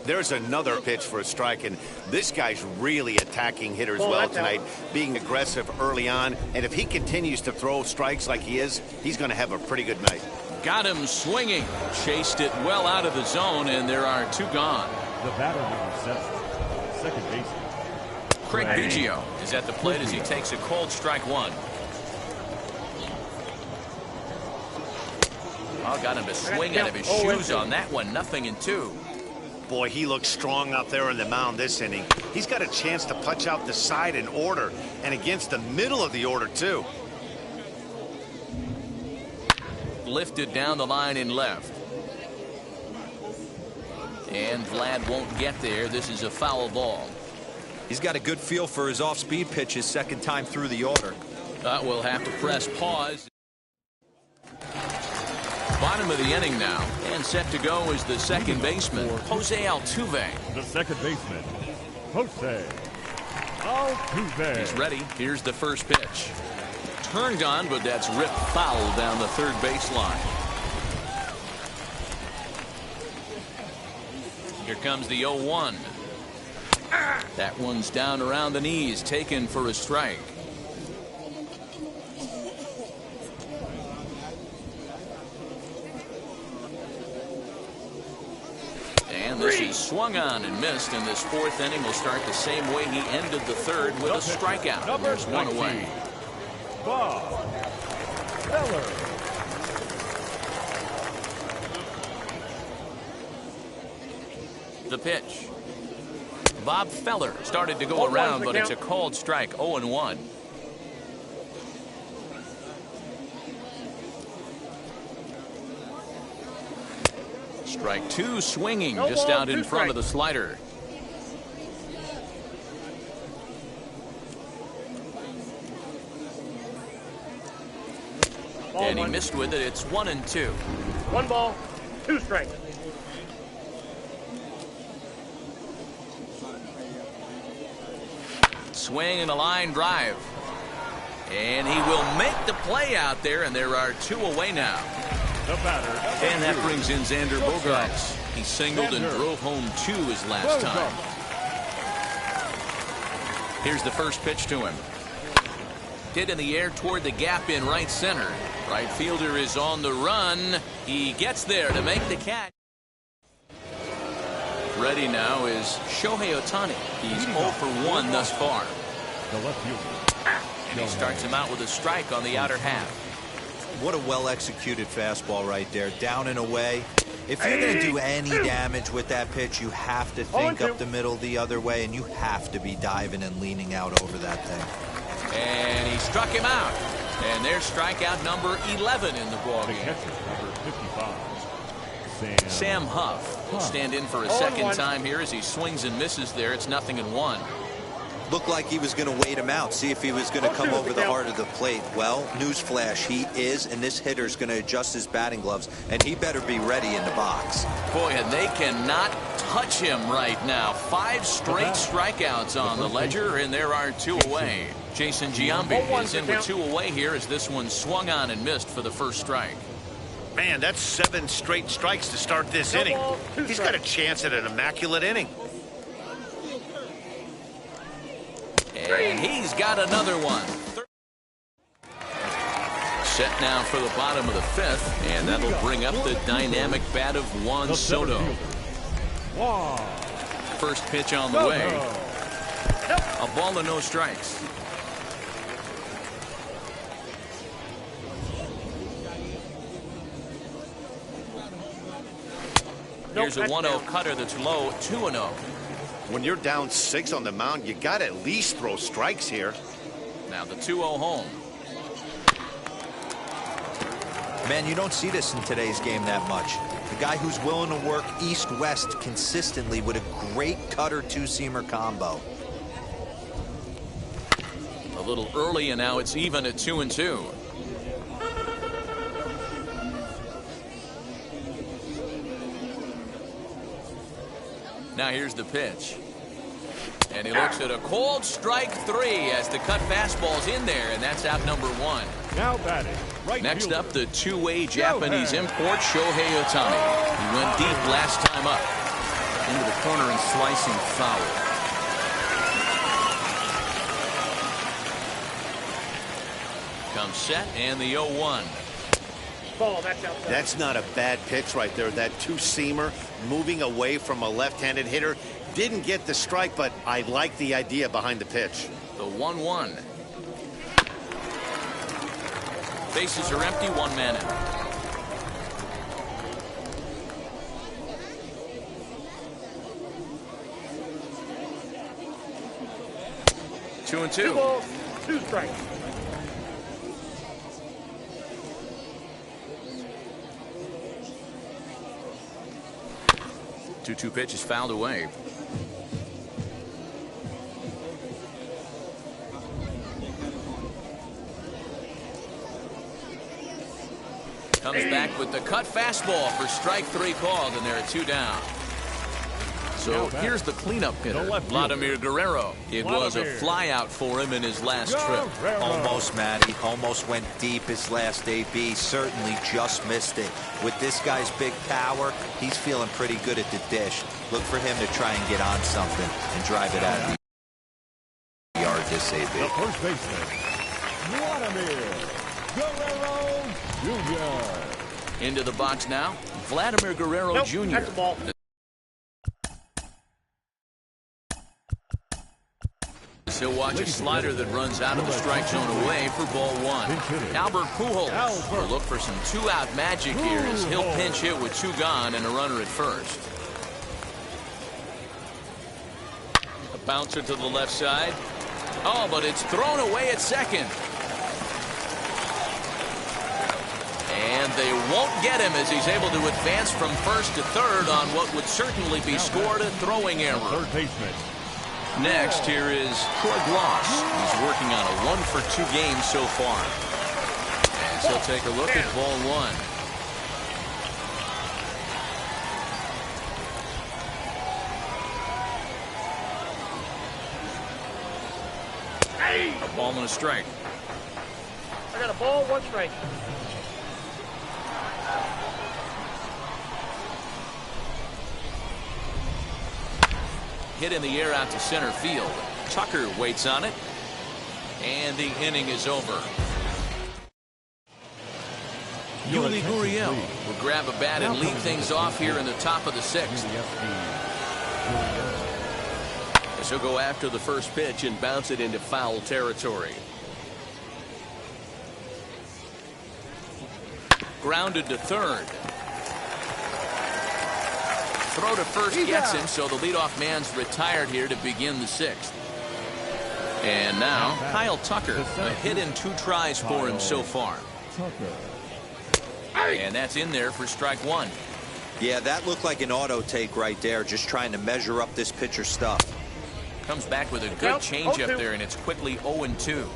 There's another pitch for a strike, and this guy's really attacking hitters well tonight, being aggressive early on. And if he continues to throw strikes like he is, he's going to have a pretty good night. Got him swinging. Chased it well out of the zone, and there are 2 gone. The batter being set, second baseman. Craig Biggio is at the plate as he takes a called strike 1. Oh, got him to swing out of his shoes on that one. 0-2. Boy, he looks strong out there on the mound this inning. He's got a chance to punch out the side in order, and against the middle of the order, too. Lifted down the line in left. And Vlad won't get there. This is a foul ball. He's got a good feel for his off-speed pitches second time through the order. We'll have to press pause. Bottom of the inning now, and set to go is the second baseman, Jose Altuve. The second baseman, Jose Altuve. He's ready. Here's the first pitch. Turned on, but that's ripped foul down the third baseline. Here comes the 0-1. That one's down around the knees, taken for a strike. And this is swung on and missed, and this 4th inning will start the same way he ended the 3rd with a strikeout. And there's 1 away. Bob Feller. The pitch. Bob Feller started to go around, but it's a called strike. 0-1. Strike 2 swinging just out in front of the slider. And he missed with it. It's 1-2. 1 ball, 2 strikes. Swing and a line drive. And he will make the play out there, and there are 2 away now. The batter. And that brings in Xander Bogaerts. He singled and drove home 2 his last time. Here's the first pitch to him. Hit in the air toward the gap in right center. Right fielder is on the run. He gets there to make the catch. Ready now is Shohei Ohtani. He's 0 for 1 thus far. The left fielder. And he starts him out with a strike on the outer half. What a well-executed fastball right there, down and away. If you're going to do any damage with that pitch, you have to think up the middle the other way, and you have to be diving and leaning out over that thing. And he struck him out. And there's strikeout number 11 in the ballgame. Number 55. Sam Huff will stand in for a second time here as he swings and misses there. It's 0-1. Looked like he was going to wait him out, see if he was going to come over the heart of the plate. Well, newsflash, he is, and this hitter's going to adjust his batting gloves, and he better be ready in the box. Boy, and they cannot touch him right now. 5 straight strikeouts on the ledger, and there are 2 away. Jason Giambi is in with 2 away here as this one swung on and missed for the first strike. Man, that's 7 straight strikes to start this inning. He's got a chance at an immaculate inning. And he's got another one. Set now for the bottom of the 5th, and that'll bring up the dynamic bat of Juan Soto. First pitch on the way. A ball and no strikes. Here's a 1-0 cutter that's low, 2-0. When you're down 6 on the mound, you got to at least throw strikes here. Now the 2-0 home. Man, you don't see this in today's game that much. The guy who's willing to work east-west consistently with a great cutter two-seamer combo. little early, and now it's even at 2-2. Now here's the pitch. And he looks at a cold strike 3 as the cut fastball's in there, and that's out number 1. Now batting. Right Next fielder. up, the two-way Japanese import, Shohei Ohtani. He went deep last time up. Into the corner and slicing foul. Comes set, and the 0-1. Ball, that's outside. That's not a bad pitch right there. That two-seamer moving away from a left-handed hitter. Didn't get the strike, but I like the idea behind the pitch. The 1-1. Bases are empty, 1 man in. Two and 2. 2 balls, 2 strikes. Two pitch is fouled away. Comes back with the cut fastball for strike 3 called, and there are 2 down. So here's the cleanup hitter, Vladimir Guerrero. It was a flyout for him in his last trip. Almost, Matty. Almost went deep his last AB. Certainly just missed it. With this guy's big power, he's feeling pretty good at the dish. Look for him to try and get on something and drive it out of the yard this AB. The first baseman, Vladimir Guerrero Jr. Into the box now, Vladimir Guerrero Jr. That's a ball. He'll watch a slider that runs out of the strike zone away for ball 1. Albert Pujols will look for some 2-out magic here as he'll pinch hit with 2 gone and a runner at first. A bouncer to the left side. Oh, but it's thrown away at second. And they won't get him as he's able to advance from first to third on what would certainly be scored a throwing error. Third baseman. Next, here is Troy Gloss. He's working on a 1-for-2 game so far. And so take a look at ball 1. A ball and a strike. I got a ball, 1 strike. Hit in the air out to center field. Tucker waits on it. And the inning is over. Yuli Gurriel will grab a bat and lead things off here in the top of the 6th. As he'll go after the first pitch and bounce it into foul territory. Grounded to third. Throw to first gets him, so the leadoff man's retired here to begin the 6th. And now, Kyle Tucker, a hit in 2 tries for him so far. And that's in there for strike 1. Yeah, that looked like an auto take right there, just trying to measure up this pitcher's stuff. Comes back with a good changeup there, and it's quickly 0-2.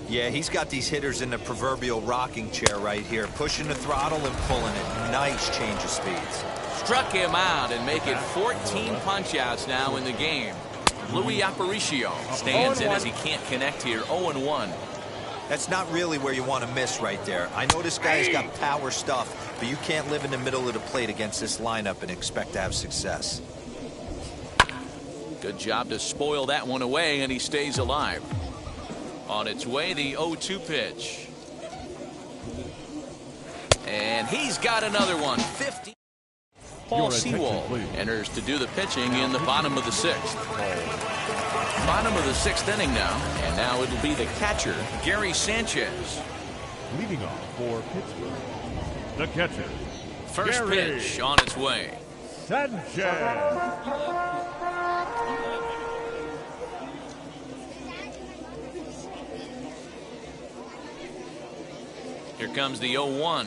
Yeah, he's got these hitters in the proverbial rocking chair right here, pushing the throttle and pulling it. Nice change of speeds. Struck him out and make it 14 punch-outs now in the game. Luis Aparicio stands in as he can't connect here, 0-1. That's not really where you want to miss right there. I know this guy's got power stuff, but you can't live in the middle of the plate against this lineup and expect to have success. Good job to spoil that one away, and he stays alive. On its way, the 0-2 pitch. And he's got another one, 50. Paul Sewald enters to do the pitching in the bottom of the 6th. Bottom of the 6th inning now, and now it'll be the catcher, Gary Sanchez. Leading off for Pittsburgh, the catcher, First Gary pitch on its way. Sanchez. Here comes the 0-1.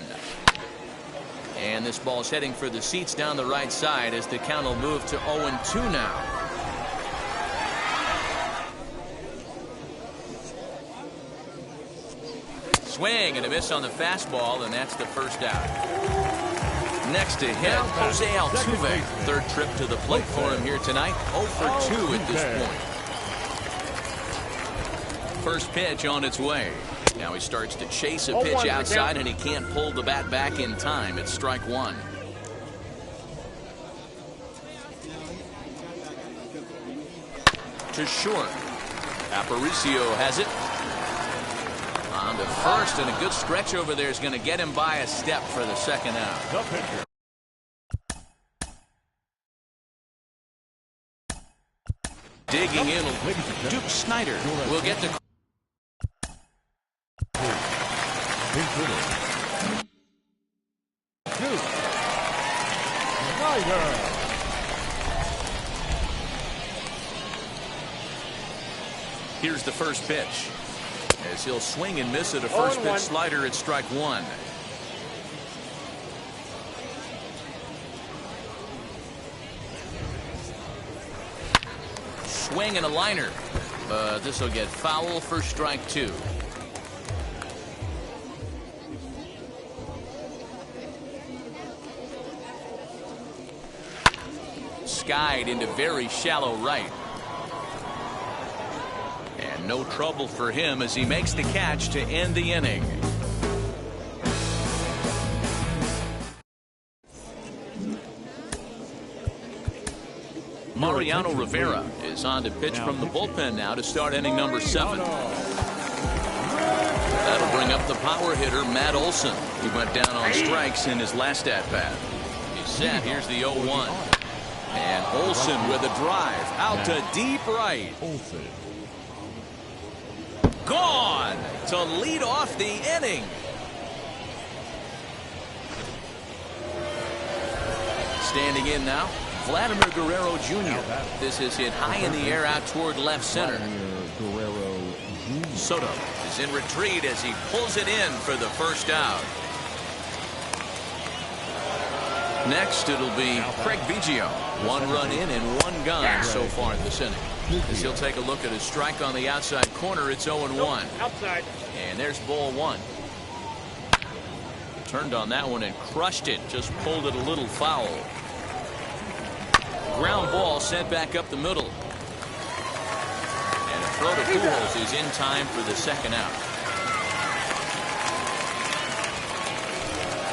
And this ball's heading for the seats down the right side as the count will move to 0-2 now. Swing and a miss on the fastball, and that's the first out. Next to hit, Jose Altuve. Third trip to the plate for him here tonight. 0 for 2 at this point. First pitch on its way. Now he starts to chase a pitch outside, and he can't pull the bat back in time. It's strike one. To short. Aparicio has it. On to first, and a good stretch over there is going to get him by a step for the second out. Digging in, Duke Snyder will get the. Here's the first pitch. As he'll swing and miss at a first pitch slider at strike one. Swing and a liner. But this will get foul for strike two. Skied into very shallow right. And no trouble for him as he makes the catch to end the inning. Mariano Rivera is on to pitch from the bullpen now to start inning number 7. That'll bring up the power hitter, Matt Olson. He went down on strikes in his last at-bat. He's set. Here's the 0-1. And Olson with a drive out to deep right. Gone to lead off the inning. Standing in now, Vladimir Guerrero Jr. This is hit high in the air out toward left center. Soto is in retreat as he pulls it in for the first out. Next, it'll be Craig Biggio. 1 run in and 1 gone so far this inning. As he'll take a look at his strike on the outside corner, it's 0-1. Outside. And there's ball 1. Turned on that one and crushed it. Just pulled it a little foul. Ground ball sent back up the middle. And a throw to Pujols is in time for the second out.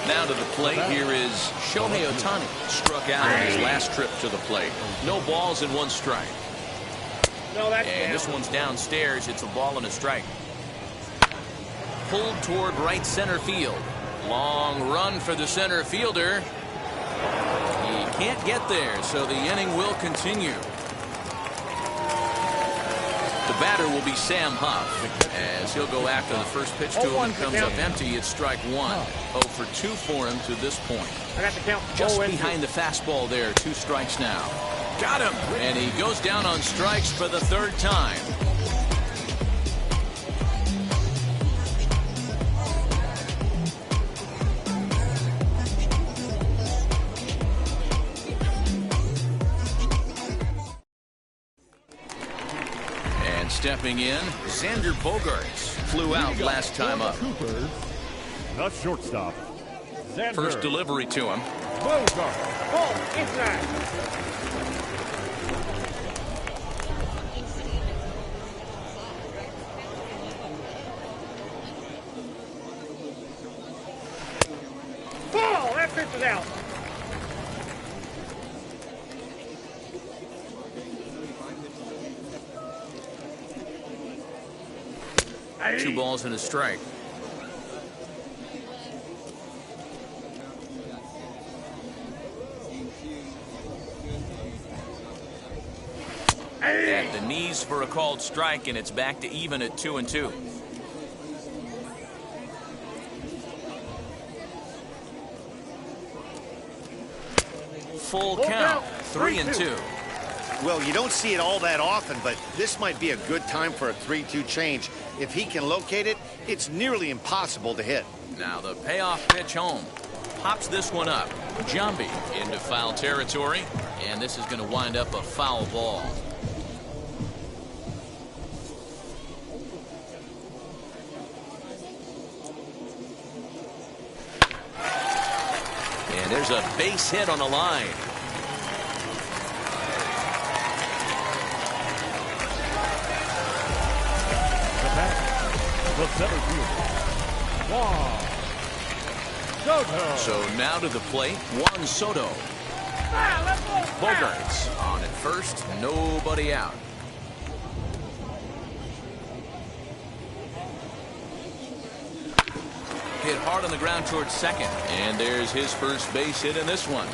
Now to the plate, here is Shohei Ohtani. Struck out on his last trip to the plate. No balls and 1 strike. And this one's downstairs. It's a ball and a strike. Pulled toward right center field. Long run for the center fielder. He can't get there, so the inning will continue. The batter will be Sam Huff, as he'll go after the first pitch to him and comes up empty. It's strike 1. 0 for 2 for him to this point. I got the count. Just behind the fastball there. 2 strikes now. Got him! And he goes down on strikes for the 3rd time. And stepping in, Xander Bogaerts flew out last time up. The shortstop. Xander. First delivery to him. Bogart. Ball inside. Ball. That pitch is out. Two balls and a strike. At the knees for a called strike, and it's back to even at 2-2. Full count, 3-2. Well, you don't see it all that often, but this might be a good time for a 3-2 change. If he can locate it, it's nearly impossible to hit. Now the payoff pitch home. Pops this one up. Jambi into foul territory, and this is going to wind up a foul ball. And there's a base hit on the line. The bat, the center fielder, Juan Soto. So now to the plate, Juan Soto. Bogarts on at first, nobody out. Hit hard on the ground towards second, and there's his first base hit in this one.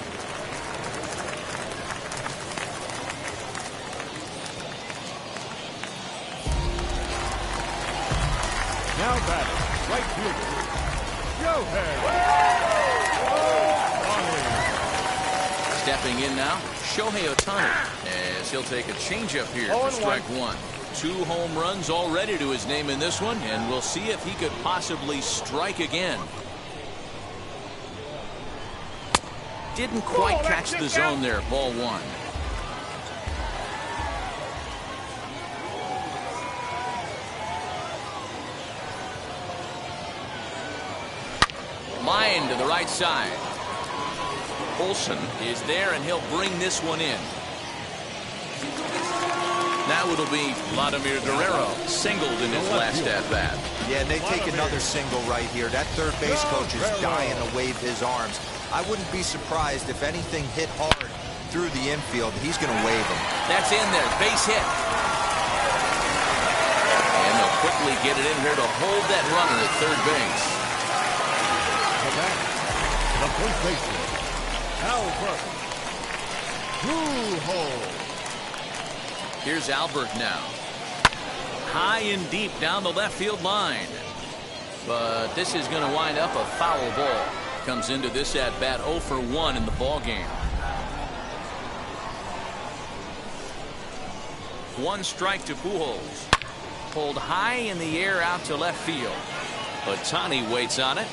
Now batting, right fielder, Shohei Ohtani. Stepping in now, Shohei Ohtani, as he'll take a changeup here for strike one. 2 home runs already to his name in this one, and we'll see if he could possibly strike again. Didn't quite catch the zone there, ball 1. Line to the right side. Olsen is there, and he'll bring this one in. Now it'll be Vladimir Guerrero singled in his last at-bat. Yeah, and they take another single right here. That third base coach is dying to wave his arms. I wouldn't be surprised if anything hit hard through the infield. He's going to wave them. That's in there. Base hit. And they'll quickly get it in here to hold that runner at third base. The first baseman, Albert Pujols. Here's Albert now. High and deep down the left field line. But this is going to wind up a foul ball. Comes into this at bat 0 for 1 in the ball game. 1 strike to Pujols. Pulled high in the air out to left field. Ohtani waits on it.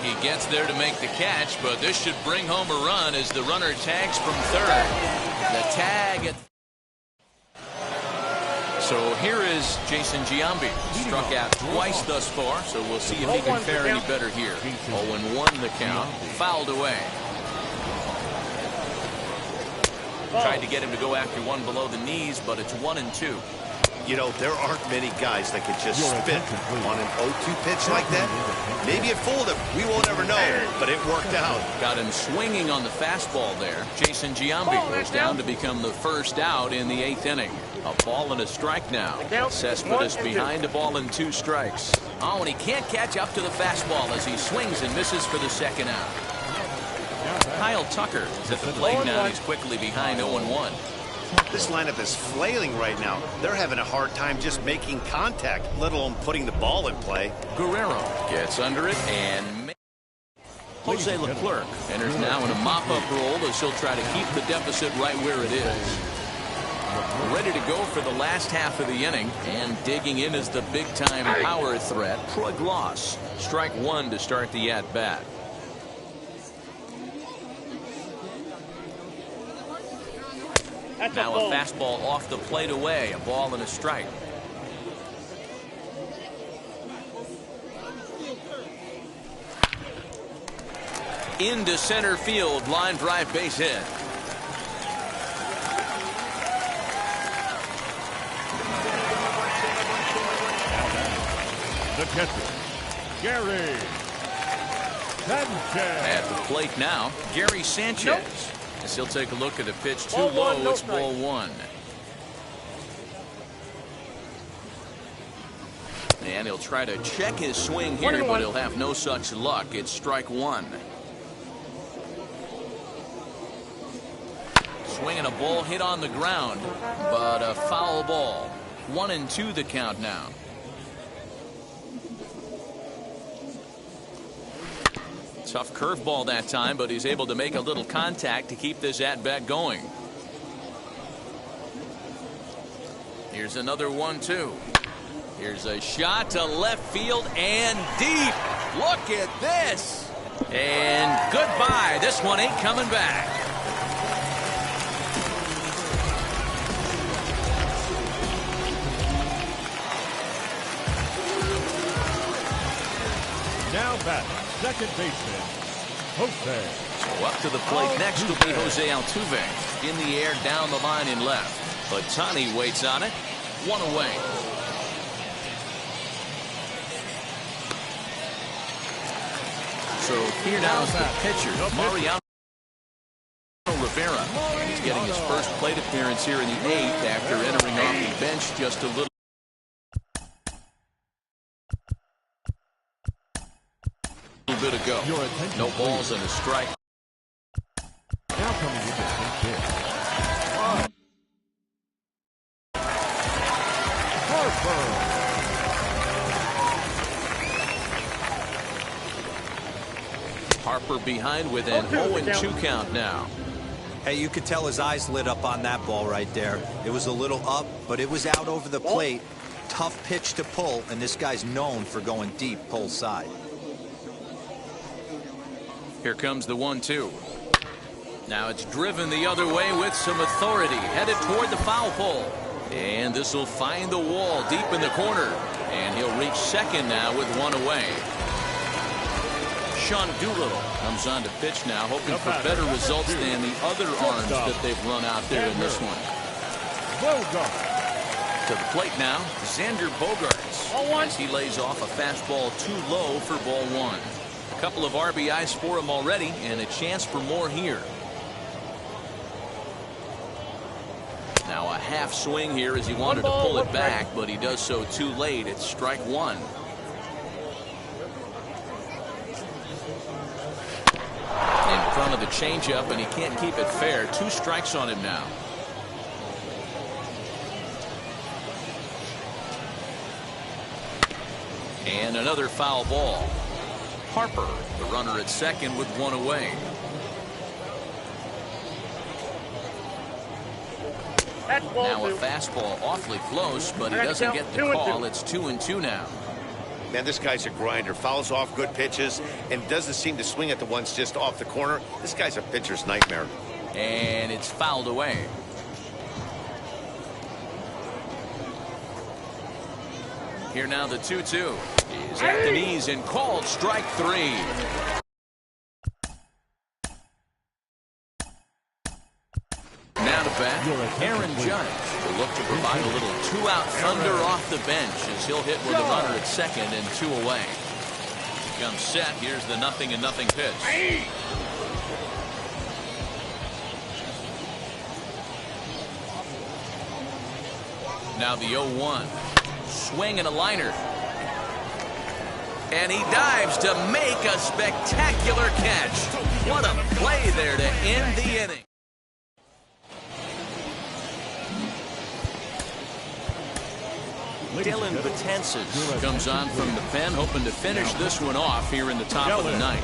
He gets there to make the catch, but this should bring home a run as the runner tags from third. The tag at... So here is Jason Giambi. Struck out twice thus far, so we'll see if he can fare any better here. 0-1 the count. Fouled away. Tried to get him to go after one below the knees, but it's 1-2. You know, there aren't many guys that could just spit on an 0-2 pitch like that. Maybe it fooled him. We won't ever know, but it worked out. Got him swinging on the fastball there. Jason Giambi goes down to become the first out in the 8th inning. A ball and a strike now. Cespedes behind a ball and 2 strikes. Oh, and he can't catch up to the fastball as he swings and misses for the second out. Kyle Tucker is at the plate now. He's quickly behind 0-1. This lineup is flailing right now. They're having a hard time just making contact, let alone putting the ball in play. Guerrero gets under it, and Jose Leclerc enters now in a mop-up role as he'll try to keep the deficit right where it is. Ready to go for the last half of the inning, and digging in is the big-time power threat, Troy Gloss. Strike 1 to start the at-bat. Now a fastball off the plate away, a ball and a strike. Into center field, line drive base hit. The catcher, Gary Sanchez. At the plate now, Gary Sanchez. As he'll take a look at a pitch too low, it's ball 1. And he'll try to check his swing here, but he'll have no such luck. It's strike 1. Swinging a ball hit on the ground, but a foul ball. 1-2 the count now. Tough curveball that time, but he's able to make a little contact to keep this at-bat going. Here's another 1-2. Here's a shot to left field and deep. Look at this. And goodbye. This one ain't coming back. Now batting, second baseman, Jose. So up to the plate next will be Jose Altuve. In the air, down the line in left. Ohtani waits on it. One away. So here now is the pitcher, Mariano Rivera. He's getting his first plate appearance here in the 8th after entering off the bench just a little bit ago. No balls and a strike. Now coming in the pitch. Harper. Harper behind with an 0-2 count now. Hey, you could tell his eyes lit up on that ball right there. It was a little up, but it was out over the plate. Tough pitch to pull, and this guy's known for going deep pull side. Here comes the 1-2. Now it's driven the other way with some authority, headed toward the foul pole. And this will find the wall deep in the corner. And he'll reach second now with one away. Sean Doolittle comes on to pitch now, hoping for better results than the other arms that they've run out there in this one. To the plate now, Xander Bogaerts, as he lays off a fastball too low for ball 1. A couple of RBIs for him already, and a chance for more here. Now a half swing here as he wanted to pull it back, but he does so too late. It's strike 1. In front of the changeup, and he can't keep it fair. 2 strikes on him now. And another foul ball. Harper, the runner at second with one away. Now a fastball awfully close, but he doesn't get the call. It's 2-2 now. Man, this guy's a grinder. Fouls off good pitches and doesn't seem to swing at the ones just off the corner. This guy's a pitcher's nightmare. And it's fouled away. Here now the 2-2 is at the knees and called strike 3. Now to bat, Aaron Judge will look to provide a little 2-out thunder off the bench as he'll hit with a runner at second and 2 away. He comes set. Here's the 0-0 pitch. Now the 0-1. Swing and a liner. And he dives to make a spectacular catch. What a play there to end the inning. Dylan Betances comes on from the pen, hoping to finish this one off here in the top of the 9th.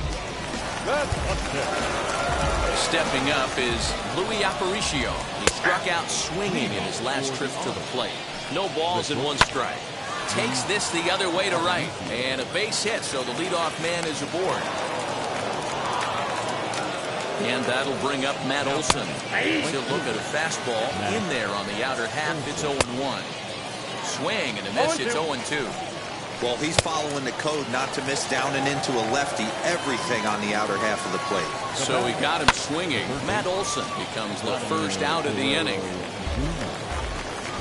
Stepping up is Louis Aparicio. He struck out swinging in his last trip to the plate. No balls and 1 strike. Takes this the other way to right. And a base hit, so the leadoff man is aboard. And that'll bring up Matt Olson. He'll look at a fastball in there on the outer half. It's 0-1. Swing and a miss. It's 0-2. Well, he's following the code not to miss down and into a lefty. Everything on the outer half of the plate. So he got him swinging. Matt Olson becomes the first out of the inning.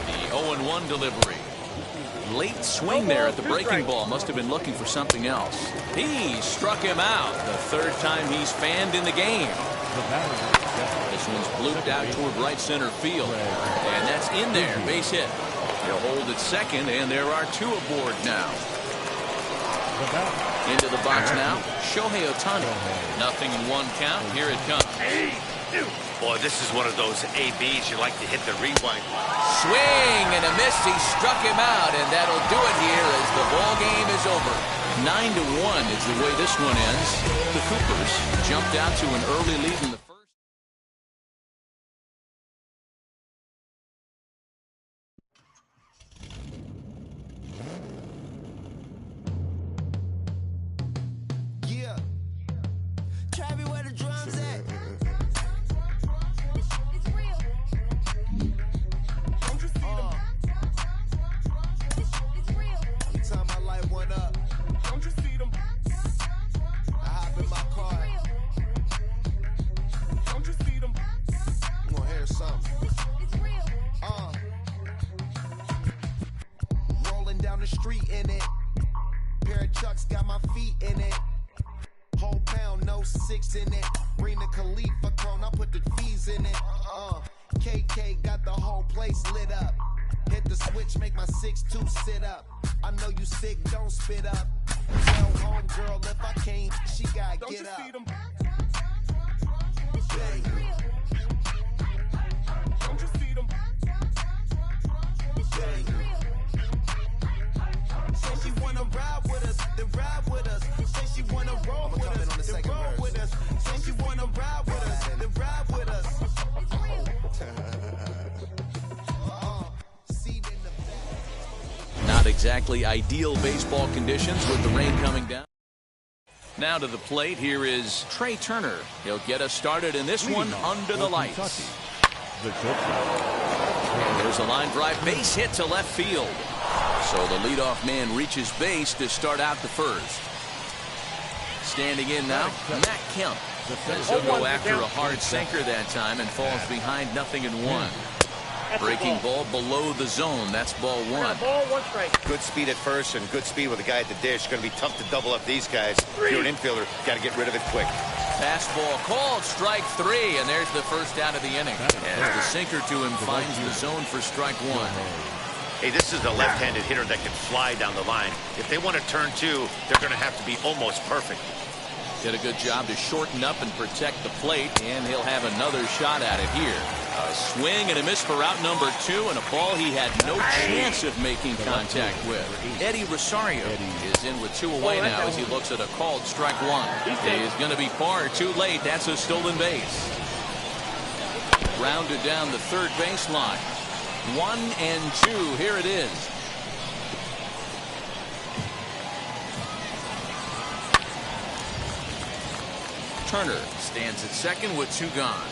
The 0-1 delivery. Late swing there at the breaking ball. Must have been looking for something else. He struck him out. The 3rd time he's fanned in the game. This one's blooped out toward right center field. And that's in there. Base hit. He'll hold at second, and there are 2 aboard now. Into the box now, Shohei Ohtani. 0-1 count. Here it comes. Boy, this is one of those ABs you like to hit the rewind. Swing and a miss. He struck him out, and that'll do it here as the ball game is over. 9-1 is the way this one ends. The Coopers jumped out to an early lead in the first. sticks in it. Bring the Khalifa cone, I put the fees in it. KK got the whole place lit up. Hit the switch, make my 6'2" sit up. I know you sick, don't spit up. Tell homegirl if I can't, she gotta get up. Don't you see them? Say she wanna ride with us, then ride with us. Say she wanna roll with us, then roll with us. Say she wanna ride with us, then ride with us. Not exactly ideal baseball conditions with the rain coming down. Now to the plate, here is Trey Turner. He'll get us started in this one under the lights. And there's a line drive base hit to left field. So the leadoff man reaches base to start out the first. Standing in now, Matt Kemp. As he'll go after a hard sinker that time and falls behind 0-1. Breaking ball below the zone. That's ball one. Ball, one strike. Good speed at first and good speed with a guy at the dish. Going to be tough to double up these guys. If you're an infielder, got to get rid of it quick. Fastball called, strike three, and there's the first out of the inning. As the sinker to him finds the zone for strike one. Hey, this is a left-handed hitter that can fly down the line. If they want to turn two, they're going to have to be almost perfect. Did a good job to shorten up and protect the plate, and he'll have another shot at it here. A swing and a miss for out number two, and a ball he had no chance of making contact with. Eddie Rosario is in with two away now as he looks at a called strike one. He is going to be far too late. That's a stolen base. Rounded down the third baseline. 1-2. Here it is. Turner stands at second with two gone.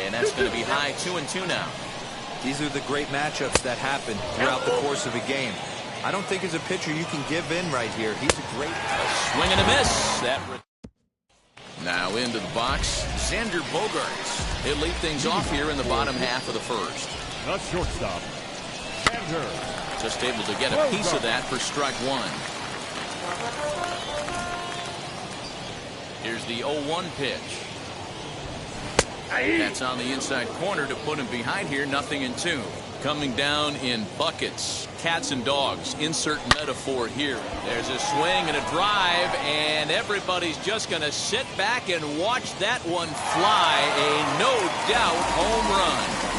And that's going to be high 2-2 now. These are the great matchups that happen throughout the course of a game. I don't think as a pitcher you can give in right here. He's a great swing and a miss. Now into the box, Xander Bogaerts. He'll lead things off here in the bottom half of the first. The shortstop, Xander. Just able to get a piece of that for strike one. Here's the 0-1 pitch. That's on the inside corner to put him behind here. 0-2. Coming down in buckets. Cats and dogs. Insert metaphor here. There's a swing and a drive, and everybody's just going to sit back and watch that one fly. A no-doubt home run.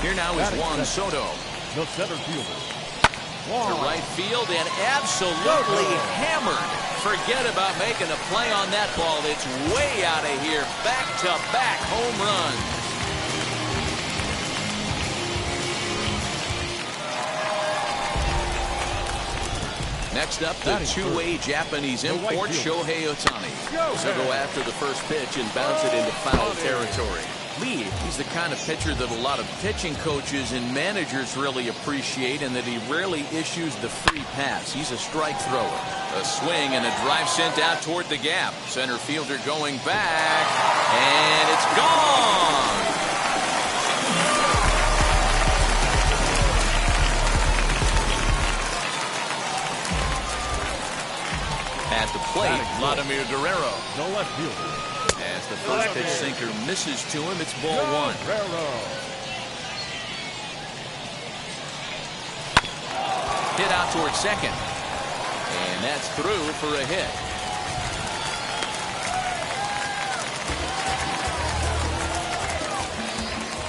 Here now is Juan Soto. The center fielder. To right field and absolutely hammered. Forget about making a play on that ball. It's way out of here. Back-to-back home runs. Next up, the two-way Japanese import, Shohei Ohtani. So go after the first pitch and bounce it into foul territory. Lee, he's the kind of pitcher that a lot of pitching coaches and managers really appreciate, and that he rarely issues the free pass. He's a strike thrower. A swing and a drive sent out toward the gap. Center fielder going back, and it's gone. At the plate, Vladimir Guerrero. The left fielder. As the first pitch sinker misses to him, it's ball one. Hit out towards second. And that's through for a hit.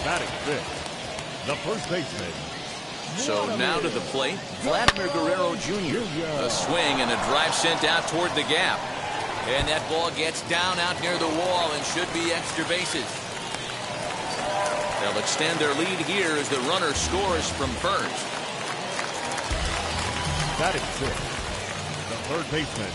Batting fifth, the first baseman. So now to the plate, Vladimir Guerrero Jr. A swing and a drive sent out toward the gap. And that ball gets down out near the wall and should be extra bases. They'll extend their lead here as the runner scores from first. Batting sixth, the third baseman.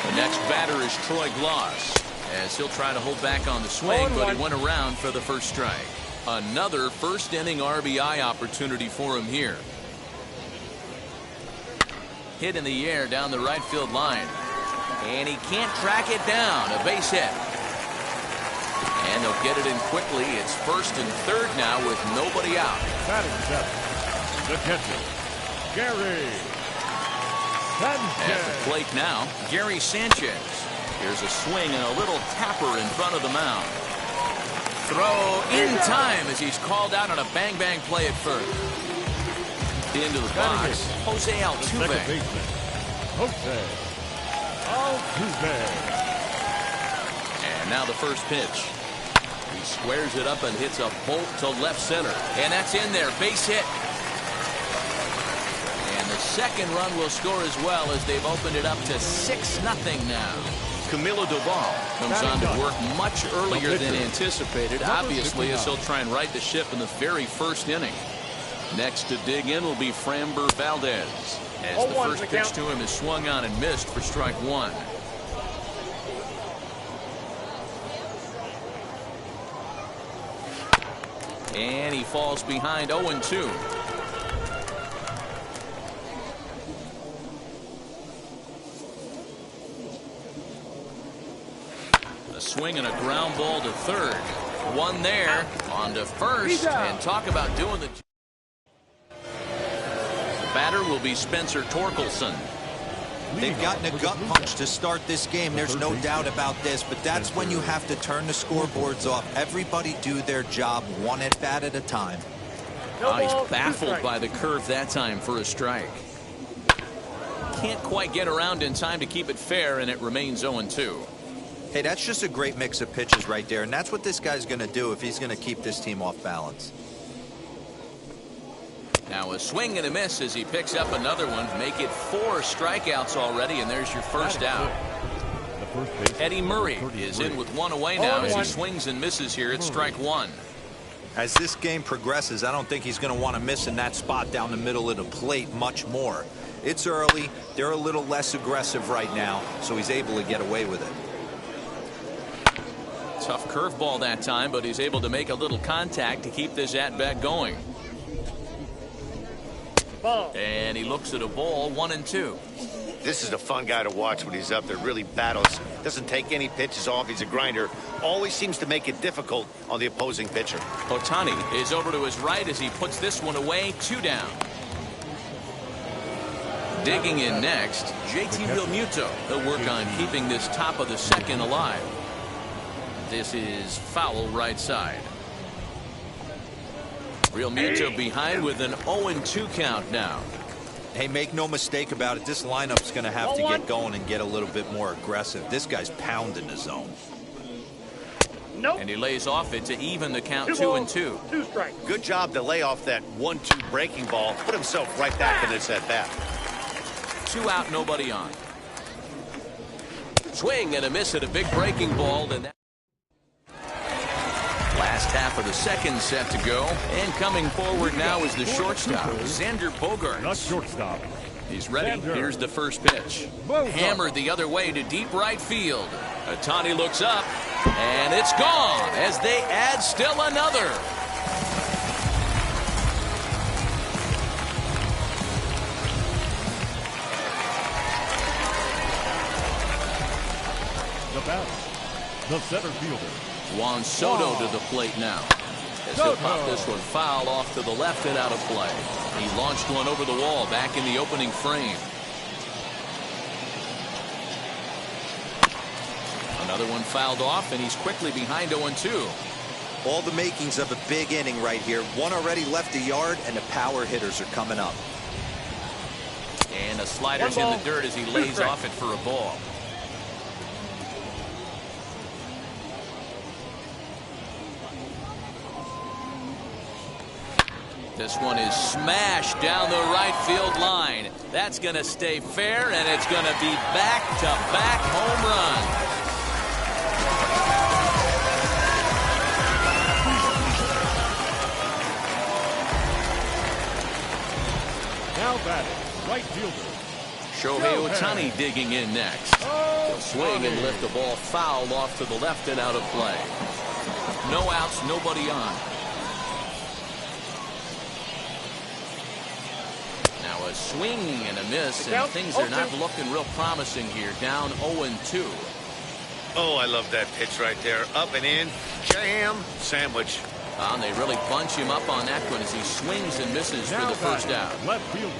The next batter is Troy Gloss, as he'll try to hold back on the swing, but he went around for the first strike. Another first inning RBI opportunity for him here. Hit in the air down the right field line. And he can't track it down. A base hit. And they'll get it in quickly. It's 1st and 3rd now with nobody out. Batting 7, the catcher, Gary Sanchez. At the plate now, Gary Sanchez. Here's a swing and a little tapper in front of the mound. Throw in time as he's called out on a bang-bang play at first. Into the box, Jose Altuve. Second baseman, Jose Altuve. And now the first pitch. He squares it up and hits a bolt to left center. And that's in there. Base hit. And the second run will score as well as they've opened it up to 6-0 now. Camilo Doval comes on to work much earlier than anticipated, obviously, as he'll try and right the ship in the very first inning. Next to dig in will be Framber Valdez, as the first pitch to him is swung on and missed for strike 1. And he falls behind 0-2. A swing and a ground ball to third. One there, on to first, and talk about doing the batter will be Spencer Torkelson. They've gotten a gut punch to start this game. There's no doubt about this, but that's when you have to turn the scoreboards off. Everybody do their job one at bat at a time. He's baffled by the curve that time for a strike. Can't quite get around in time to keep it fair, and it remains 0-2. Hey, that's just a great mix of pitches right there, and that's what this guy's going to do if he's going to keep this team off balance. Now a swing and a miss as he picks up another one. Make it 4 strikeouts already, and there's your first out. Eddie Murray is in with 1 away now as he swings and misses here at strike 1. As this game progresses, I don't think he's going to want to miss in that spot down the middle of the plate much more. It's early. They're a little less aggressive right now, so he's able to get away with it. Tough curveball that time, but he's able to make a little contact to keep this at-bat going. And he looks at a ball, 1-2. This is a fun guy to watch when he's up there. Really battles. Doesn't take any pitches off. He's a grinder. Always seems to make it difficult on the opposing pitcher. Ohtani is over to his right as he puts this one away. 2 down. Digging in next, JT Realmuto. They'll work on keeping this top of the second alive. This is foul right side. Realmuto behind with an 0-2 count now. Hey, make no mistake about it. This lineup's going to have to get going and get a little bit more aggressive. This guy's pounding the zone. And he lays off it to even the count. 2-2. 2 strikes. Good job to lay off that 1-2 breaking ball. Put himself right back in this at bat. 2 out, nobody on. Swing and a miss at a big breaking ball. And that last half of the second set to go, and coming forward now is the shortstop, Xander Bogaerts. Not shortstop. He's ready. Here's the first pitch. Hammered the other way to deep right field. Ohtani looks up, and it's gone as they add still another. The batter, the center fielder, Juan Soto to the plate now. As he'll pop this one foul off to the left and out of play. He launched one over the wall back in the opening frame. Another one fouled off, and he's quickly behind 0-2. All the makings of a big inning right here. One already left the yard, and the power hitters are coming up. And a slider's in the dirt as he lays off it for a ball. This one is smashed down the right field line. That's going to stay fair, and it's going to be back-to-back home runs. now batting, right fielder, Shohei Ohtani digging in next. He'll swing and lift the ball foul off to the left and out of play. No outs, nobody on. Now a swing and a miss, and things are not looking real promising here. Down 0-2. Oh, I love that pitch right there. Up and in. Jam. Sandwich. And they really bunch him up on that one as he swings and misses for the first out. Left fielder.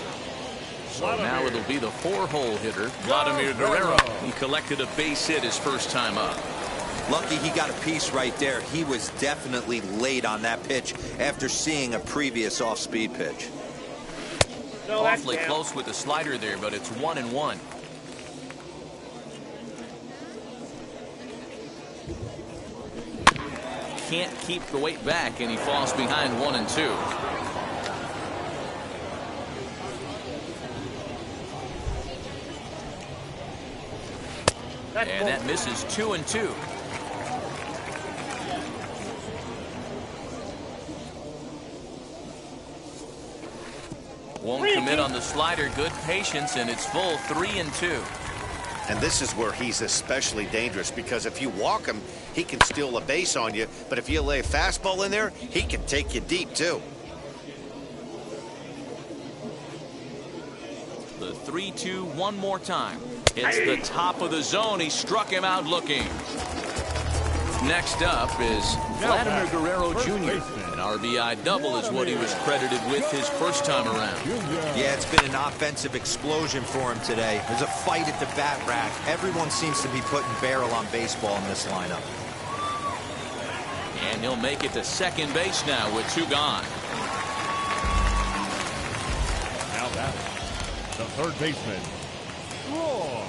So now it'll be the 4-hole hitter, Vladimir Guerrero. He collected a base hit his first time up. Lucky he got a piece right there. He was definitely late on that pitch after seeing a previous off-speed pitch. No, Awfully close with the slider there, but it's 1-1. Can't keep the weight back, and he falls behind 1-2. And that misses 2-2. Won't commit on the slider. Good patience, and it's full 3-2. And this is where he's especially dangerous, because if you walk him, he can steal a base on you. But if you lay a fastball in there, he can take you deep, too. The 3-2 one more time. It's the top of the zone. He struck him out looking. Next up is Vladimir Guerrero Jr. An RBI double is what he was credited with his first time around. Yeah, it's been an offensive explosion for him today. There's a fight at the bat rack. Everyone seems to be putting barrel on baseball in this lineup. And he'll make it to second base now with 2 gone. Now batting, the third baseman, Roy.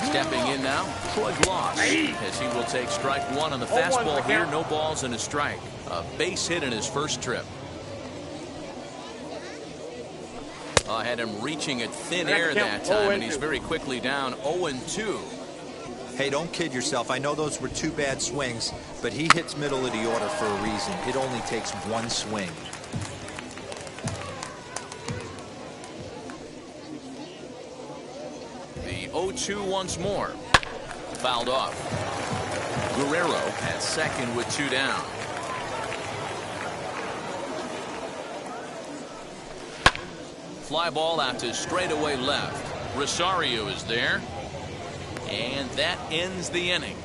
Stepping in now, Troy Gloss, as he will take strike 1 on the fastball here. No balls and a strike. A base hit in his first trip. Had him reaching at thin air that time, and he's very quickly down 0-2. Hey, don't kid yourself. I know those were 2 bad swings, but he hits middle of the order for a reason. It only takes 1 swing. The 0-2 once more. Fouled off. Guerrero at second with 2 down. Fly ball out to straightaway left. Rosario is there. And that ends the inning.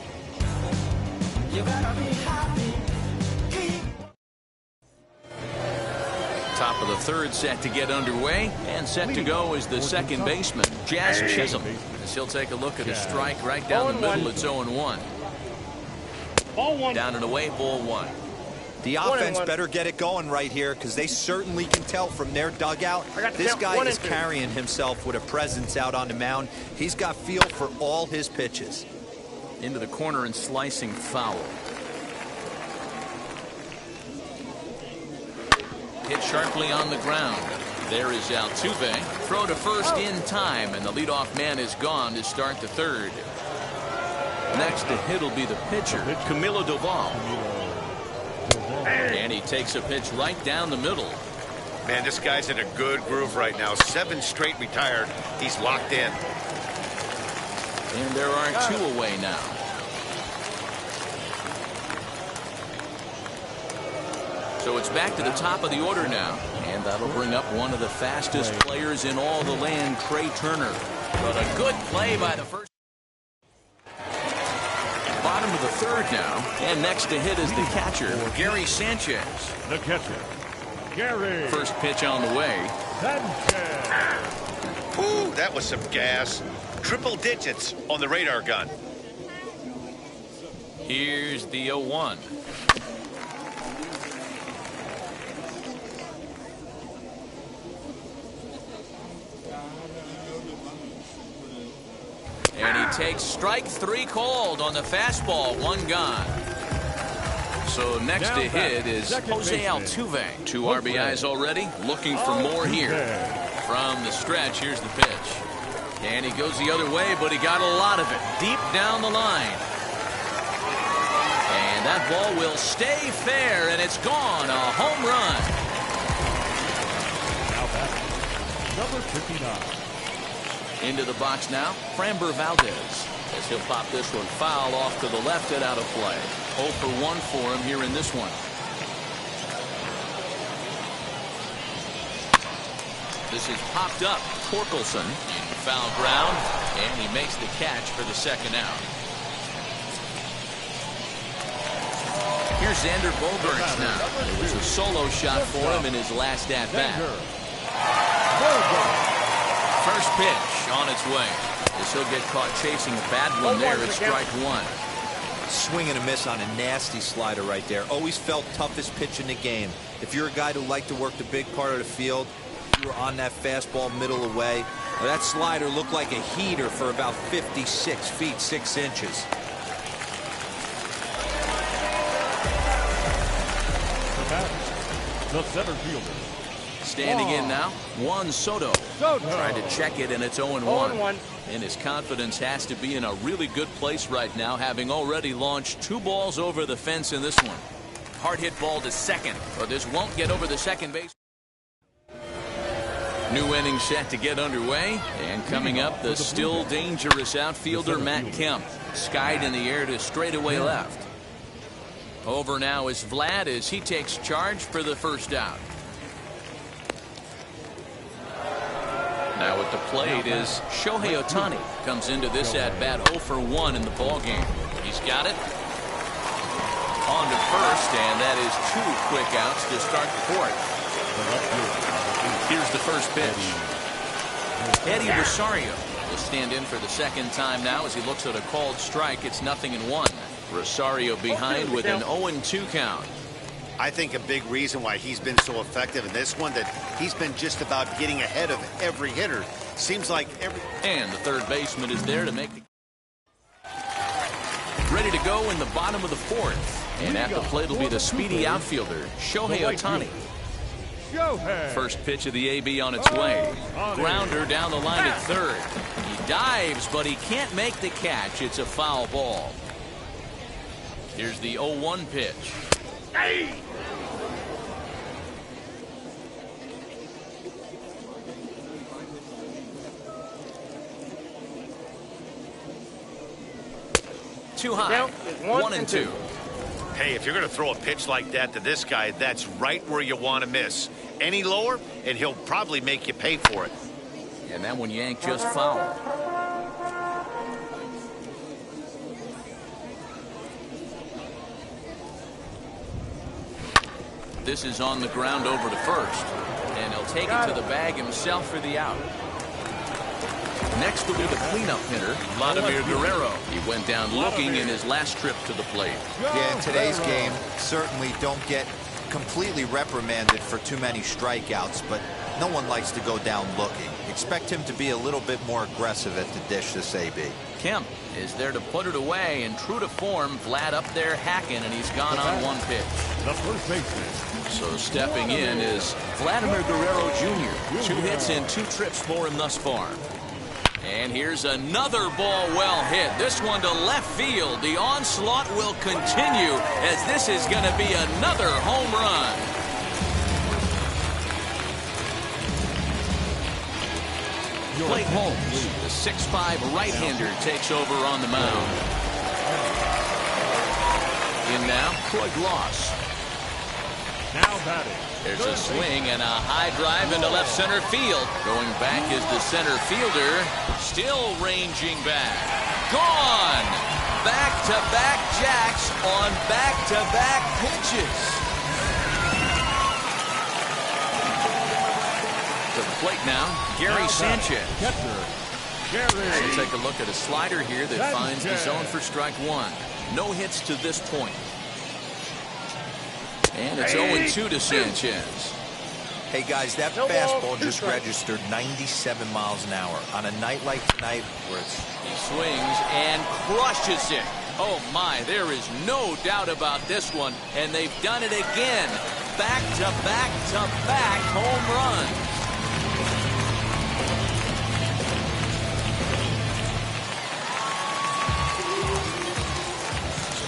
Top of the third set to get underway, and set to go is the second baseman, Jazz Chisholm. As he'll take a look at a strike right down the middle. It's 0-1. Down and away, ball 1. The offense better get it going right here, because they certainly can tell from their dugout. This guy is carrying himself with a presence out on the mound. He's got feel for all his pitches. Into the corner and slicing foul. Hit sharply on the ground. There is Altuve. Throw to first in time, and the leadoff man is gone to start the third. Next to hit will be the pitcher, Camilo Doval. And he takes a pitch right down the middle. Man, this guy's in a good groove right now. 7 straight retired. He's locked in. And there are 2 away now. So it's back to the top of the order now. And that'll bring up one of the fastest players in all the land, Trey Turner. But a good play by the first. Bottom of the third now. And next to hit is the catcher, Gary Sanchez. The catcher, Gary. First pitch on the way. Sanchez. Ooh, that was some gas. Triple digits on the radar gun. Here's the 0-1. And he takes strike 3 called on the fastball. 1 gone. So next to hit is Jose Altuve. 2 RBIs already. Looking for more here. From the stretch, here's the pitch. And he goes the other way, but he got a lot of it. Deep down the line. And that ball will stay fair, and it's gone. A home run. Now back, number 59. Into the box now, Framber Valdez. As he'll pop this one foul off to the left and out of play. 0 for 1 for him here in this one. This is popped up. Torkelson in foul ground, and he makes the catch for the second out. Here's Xander Bogaerts now. It was a solo shot for him in his last at-bat. First pitch on its way. As he'll get caught chasing a bad one there at strike one. Swing and a miss on a nasty slider right there. Always felt toughest pitch in the game. If you're a guy who liked to work the big part of the field, you were on that fastball middle away. Well, that slider looked like a heater for about 56 feet 6 inches. The center fielder. Standing in now, Juan Soto. Trying to check it, and it's 0-1. And his confidence has to be in a really good place right now, having already launched 2 balls over the fence in this one. Hard hit ball to second, but this won't get over the second base. New inning set to get underway, and coming up, the still dangerous outfielder Matt Kemp. Skied in the air to straightaway left. Over now is Vlad as he takes charge for the first out. Now at the plate is Shohei Ohtani. Comes into this at-bat 0 for 1 in the ballgame. He's got it. On to first, and that is 2 quick outs to start the fourth. Here's the first pitch. Eddie Rosario will stand in for the second time now as he looks at a called strike. It's 0-1. Rosario behind with an 0-2 count. I think a big reason why he's been so effective in this one, that he's been just about getting ahead of every hitter. Seems like every... And the third baseman is there to make the... Ready to go in the bottom of the fourth. And at the plate will be the speedy outfielder, Shohei Ohtani. First pitch of the AB on its way. Grounder down the line at third. He dives, but he can't make the catch. It's a foul ball. Here's the 0-1 pitch. Too high. 1-2. Hey, if you're going to throw a pitch like that to this guy, that's right where you want to miss. Any lower, and he'll probably make you pay for it. And that one yanked just foul. This is on the ground over to first. And he'll take it to the bag himself for the out. Next will be the cleanup hitter, Vladimir Guerrero. He went down looking in his last trip to the plate. Yeah, in today's game, certainly don't get completely reprimanded for too many strikeouts, but no one likes to go down looking. Expect him to be a little bit more aggressive at the dish this AB. Kemp is there to put it away, and true to form, Vlad up there hacking, and he's gone on 1 pitch. The first baseman. So stepping in is Vladimir Guerrero Jr. 2 hits and 2 trips for him thus far. And here's another ball well hit. This one to left field. The onslaught will continue as this is going to be another home run. Blake Holmes, the 6'5" right-hander, takes over on the mound. In now, Troy Gloss. Now batting. There's a swing and a high drive into left center field. Going back is the center fielder. Still ranging back. Gone! Back-to-back jacks on back-to-back pitches. To the plate now, Gary Sanchez. We'll take a look at a slider here that finds the zone for strike 1. No hits to this point. And it's 0-2 to Sanchez. Hey, guys, that fastball just registered 97 miles an hour. On a night like tonight where he swings and crushes it. Oh, my, there is no doubt about this one. And they've done it again. Back-to-back-to-back home runs.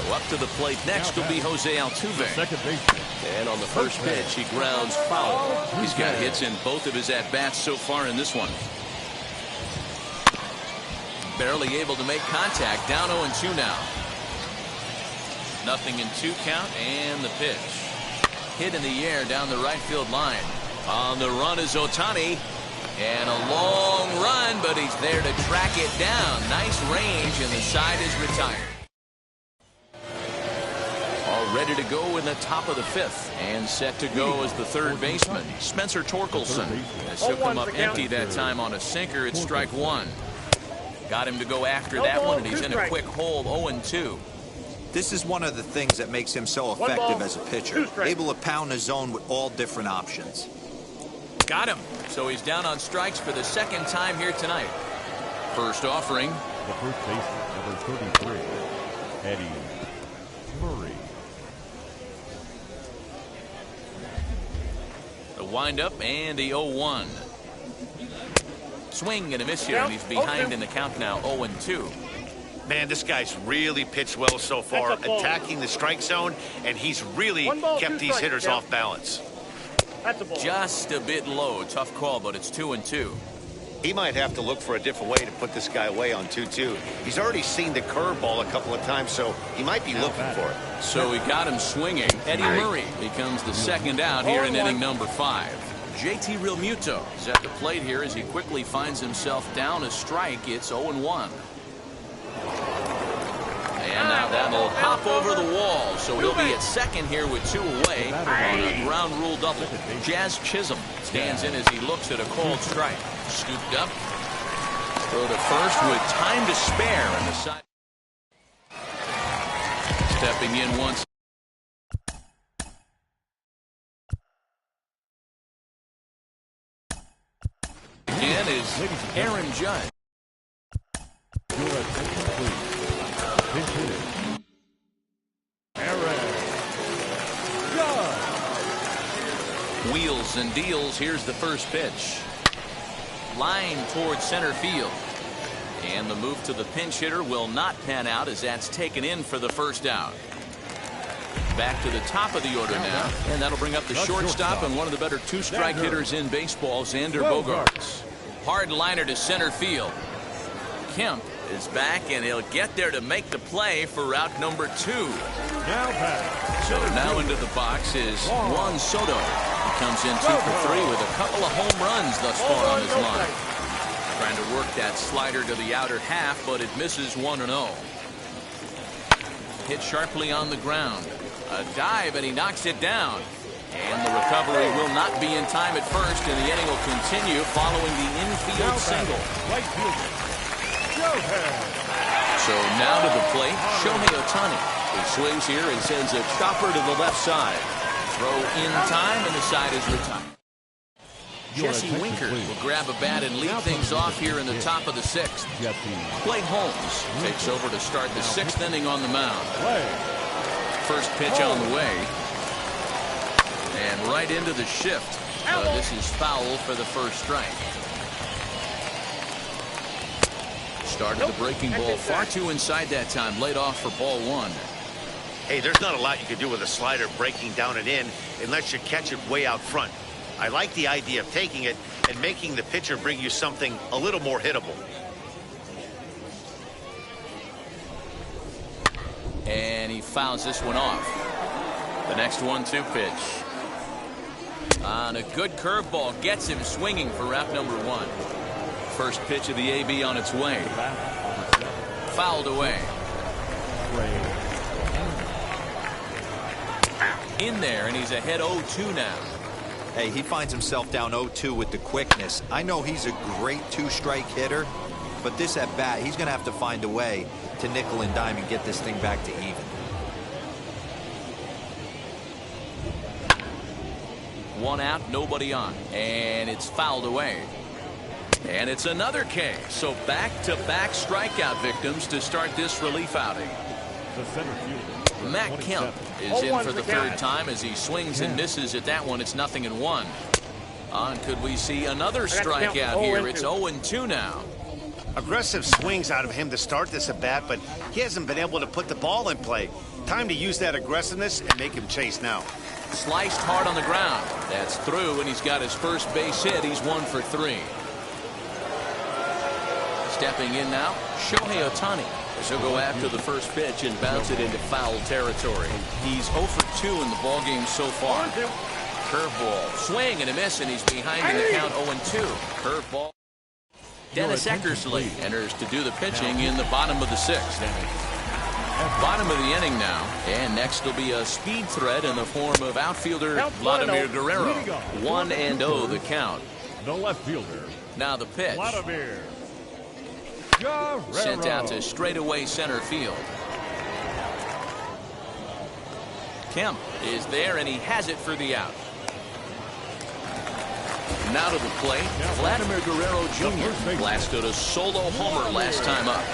Up to the plate next will be Jose Altuve. Second baseman. And on the first pitch, he grounds foul. He's got hits in both of his at-bats so far in this one. Barely able to make contact. Down 0-2 now. 0-2 count, and the pitch. Hit in the air down the right field line. On the run is Ohtani. And a long run, but he's there to track it down. Nice range, and the side is retired. All ready to go in the top of the 5th. And set to go as the third baseman, Spencer Torkelson. This will come up empty that time on a sinker. It's strike one. Got him to go after that one, and he's in a quick hole, 0-2. This is one of the things that makes him so effective as a pitcher. Able to pound the zone with all different options. Got him. So he's down on strikes for the second time here tonight. First offering. The first baseman, number 33, Eddie Murray. The windup and the 0-1. Swing and a miss here, and he's behind in the count now, 0-2. Man, this guy's really pitched well so far, attacking the strike zone, and he's really kept these hitters off balance. Just a bit low. Tough call, but it's 2-2. He might have to look for a different way to put this guy away on 2-2. He's already seen the curveball a couple of times, so he might be looking for it. So he got him swinging. Eddie Murray becomes the second out here in inning number 5. JT Realmuto is at the plate here as he quickly finds himself down a strike. It's 0-1. And now that'll hop over the wall, so he'll be at second here with 2 away on a ground rule double. Jazz Chisholm stands in as he looks at a called strike. Scooped up. Throw to first with time to spare on the side. Stepping in once. Again is Aaron Judge. Wheels and deals. Here's the first pitch. Line towards center field. And the move to the pinch hitter will not pan out as that's taken in for the first out. Back to the top of the order now. And that'll bring up the shortstop and one of the better 2-strike hitters in baseball, Xander Bogaerts. Hard liner to center field. Kemp is back, and he'll get there to make the play for route number 2. So now into the box is Juan Soto. He comes in 2 for 3 with a couple of home runs thus far on his line. Trying to work that slider to the outer half, but it misses 1-0. Hit sharply on the ground. A dive, and he knocks it down. And the recovery will not be in time at first, and the inning will continue following the infield single. So now to the plate, Shohei Ohtani. He swings here and sends a chopper to the left side. Throw in time, and the side is retired. Jesse Winker will grab a bat and lead things off here in the top of the 6th. Clay Holmes takes over to start the 6th inning on the mound. First pitch on the way. And right into the shift. This is foul for the first strike. Started the breaking ball far too inside that time. Laid off for ball 1. Hey, there's not a lot you can do with a slider breaking down and in unless you catch it way out front. I like the idea of taking it and making the pitcher bring you something a little more hittable. And he fouls this one off. The next 1-2 pitch. On a good curveball, gets him swinging for route number 1. First pitch of the AB on its way. Fouled away. In there, and he's ahead 0-2 now. Hey, he finds himself down 0-2 with the quickness. I know he's a great 2-strike hitter, but this at bat, he's going to have to find a way to nickel and dime and get this thing back to even. One out, nobody on, and it's fouled away. And it's another K. So back-to-back strikeout victims to start this relief outing. Matt Kemp is in for the third time as he swings and misses at that one. It's 0-1. Could we see another strikeout here? It's 0-2 now. Aggressive swings out of him to start this at bat, but he hasn't been able to put the ball in play. Time to use that aggressiveness and make him chase now. Sliced hard on the ground. That's through, and he's got his first base hit. He's 1 for 3. Stepping in now, Shohei Ohtani. He'll go after the first pitch and bounce it into foul territory. He's 0 for 2 in the ballgame so far. Curveball, swing and a miss, and he's behind in the count 0-2. Curveball. Dennis Eckersley enters to do the pitching in the bottom of the 6th. Bottom of the inning now, and next will be a speed threat in the form of outfielder Vladimir Guerrero. 1-0 the count. The left fielder. Now the pitch. Vladimir Guerrero. Sent out to straightaway center field. Kemp is there, and he has it for the out. Now to the plate, Vladimir Guerrero Jr. blasted a solo homer last time up.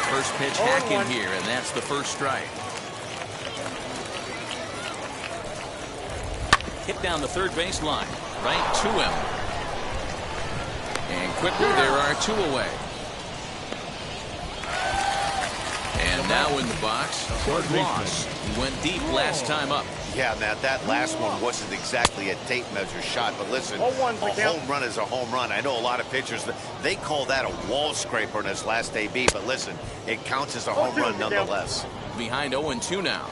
First pitch hacking here, and that's the first strike. Hit down the third base line, right to him. And quickly there are 2 away. And now in the box, Kurt Ross. He went deep last time up. Yeah, Matt, that last one wasn't exactly a tape measure shot, but listen, a home run is a home run. I know a lot of pitchers, they call that a wall scraper in his last AB, but listen, it counts as a home run nonetheless. Behind 0-2 now.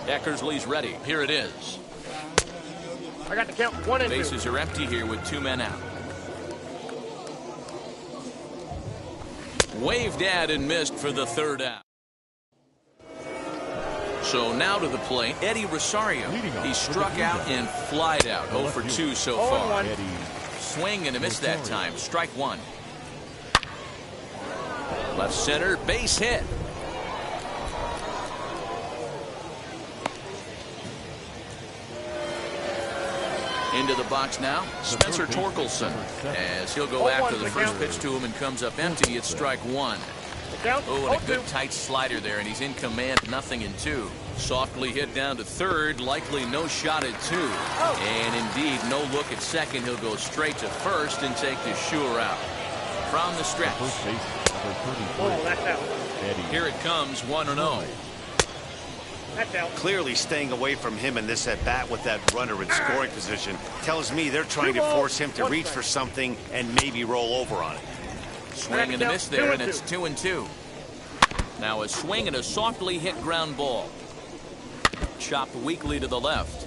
Eckersley's ready. Here it is. I got the count. 1 and 2. Bases are empty here with 2 men out. Waved at and missed for the third out. So now to the plate, Eddie Rosario. He struck out and flied out. 0 for 2 so far. Swing and a miss that time. Strike 1. Left center, base hit. Into the box now, Spencer Torkelson, as he'll go after the first pitch to him and comes up empty. It's strike 1. Oh, and a good tight slider there, and he's in command. 0-2. Softly hit down to third, likely no shot at 2. And indeed, no look at second. He'll go straight to first and take the sure out. From the stretch. Here it comes, 1-0. Clearly staying away from him in this at-bat with that runner in scoring position tells me they're trying to force him to reach for something and maybe roll over on it. Swing and a miss there, and it's 2-2. Now a swing and a softly hit ground ball. Chopped weakly to the left.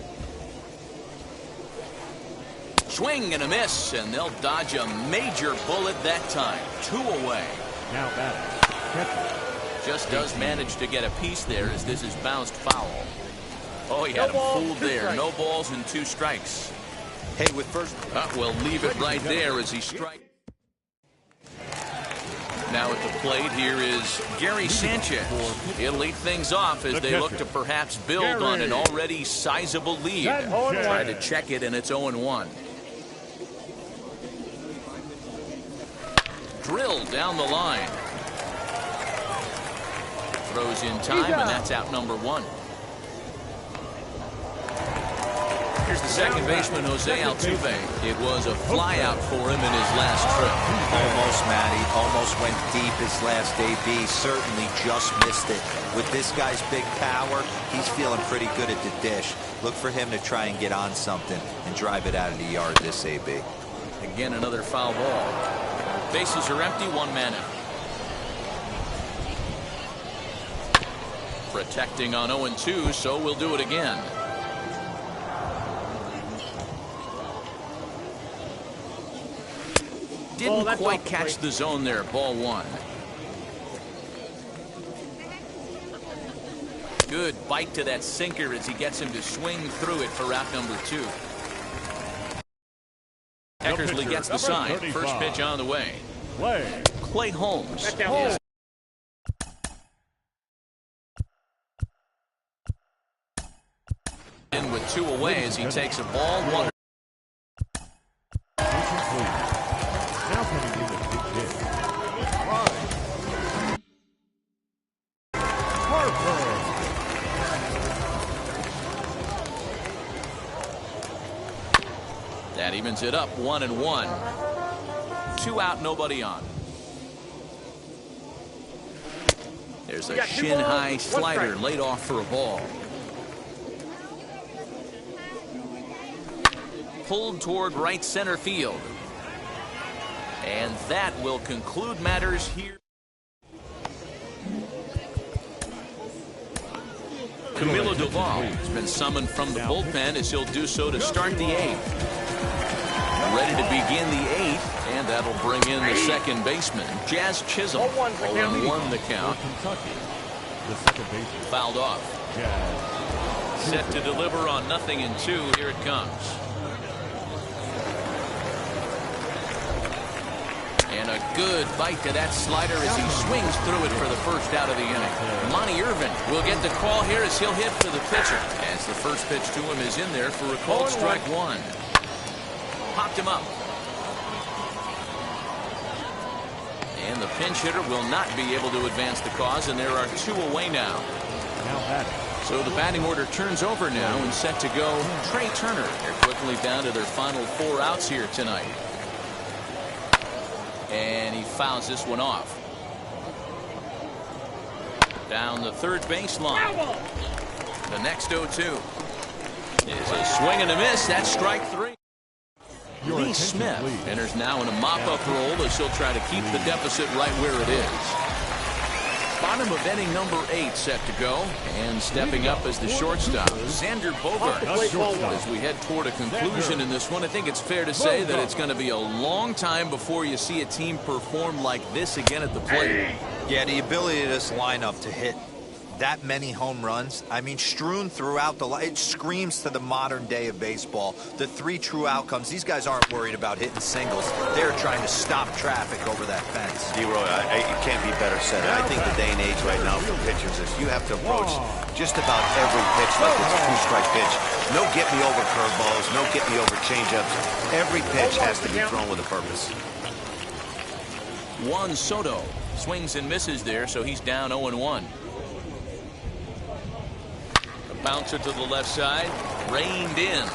Swing and a miss, and they'll dodge a major bullet that time. 2 away. Now batting, catcher. Just does manage to get a piece there as this is bounced foul. Oh, he had him fooled there. No balls and 2 strikes. Hey, with first... We'll leave it right there as he strikes. Now at the plate, here is Gary Sanchez. He'll lead things off as they look to perhaps build on an already sizable lead. Try to check it, and it's 0-1. Drilled down the line. Throws in time, and that's out number 1. Here's the second baseman, Jose Altuve. It was a flyout for him in his last trip. Almost, Matty. Almost went deep his last AB. Certainly just missed it. With this guy's big power, he's feeling pretty good at the dish. Look for him to try and get on something and drive it out of the yard this AB. Again, another foul ball. Bases are empty, 1 man out. Protecting on 0-2, so we'll do it again. Didn't quite catch the zone there. Ball 1. Good bite to that sinker as he gets him to swing through it for out number 2. Eckersley gets the sign. First pitch on the way. Clay Holmes is in with 2 away as he takes a ball 1. Now coming in with big hit. Harper. That evens it up, 1-1. 2 out, nobody on. There's a shin-high slider laid off for a ball. Pulled toward right center field. And that will conclude matters here. Camilo Doval has been summoned from the bullpen as he'll do so to start the 8th. ready to begin the 8th, and that'll bring in the second baseman, Jazz Chisholm. 0-1 the count. Kentucky, the second baseman. Fouled off. Set to deliver on 0-2. Here it comes. And a good bite to that slider as he swings through it for the first out of the inning. Monty Irvin will get the call here as he'll hit for the pitcher, as the first pitch to him is in there for a called strike 1. Popped him up. And the pinch hitter will not be able to advance the cause, and there are 2 away now. So the batting order turns over now and set to go Trey Turner. They're quickly down to their final 4 outs here tonight. And he fouls this one off. Down the third baseline. The next 0-2 is a swing and a miss. That's strike 3. Lee Smith enters now in a mop-up role as he'll try to keep the deficit right where it is. Bottom of inning number 8 set to go, and stepping up as the shortstop, Xander Bogart. As we head toward a conclusion in this one, I think it's fair to say that it's going to be a long time before you see a team perform like this again at the plate. Yeah, the ability of this lineup to hit that many home runs, I mean, strewn throughout the line, it screams to the modern day of baseball. The 3 true outcomes. These guys aren't worried about hitting singles. They're trying to stop traffic over that fence. D-Roy, it can't be better said. I think the day and age right now for pitchers is you have to approach just about every pitch like it's a 2-strike pitch. No get-me-over curveballs, no get-me-over changeups. Every pitch has to be thrown with a purpose. Juan Soto swings and misses there, so he's down 0-1. Bouncer to the left side, reined in.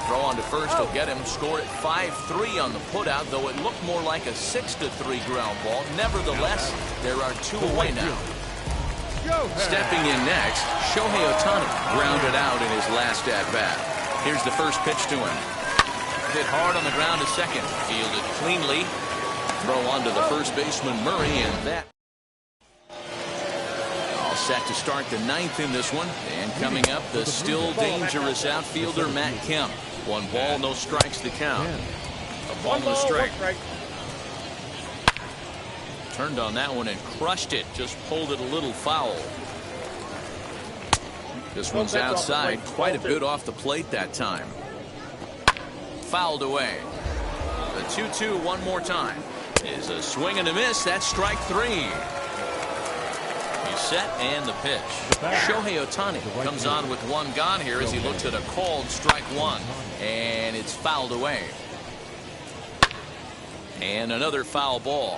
Throw on to first will get him. Scored at 5-3 on the putout, though it looked more like a 6-3 ground ball. Nevertheless, there are 2 away now. Stepping in next, Shohei Ohtani grounded out in his last at-bat. Here's the first pitch to him. Hit hard on the ground to second. Fielded cleanly. Throw on to the first baseman, Murray, and that. Set to start the 9th in this one, and coming up, the still dangerous outfielder Matt Kemp. 1 ball, no strikes to count. A ball and a strike. Turned on that one and crushed it. Just pulled it a little foul. This one's outside, quite a bit off the plate that time. Fouled away. The 2-2 one more time is a swing and a miss. That's strike 3. Set and the pitch. Shohei Ohtani comes on with 1 gone here as he looks at a called strike 1, and it's fouled away. And another foul ball.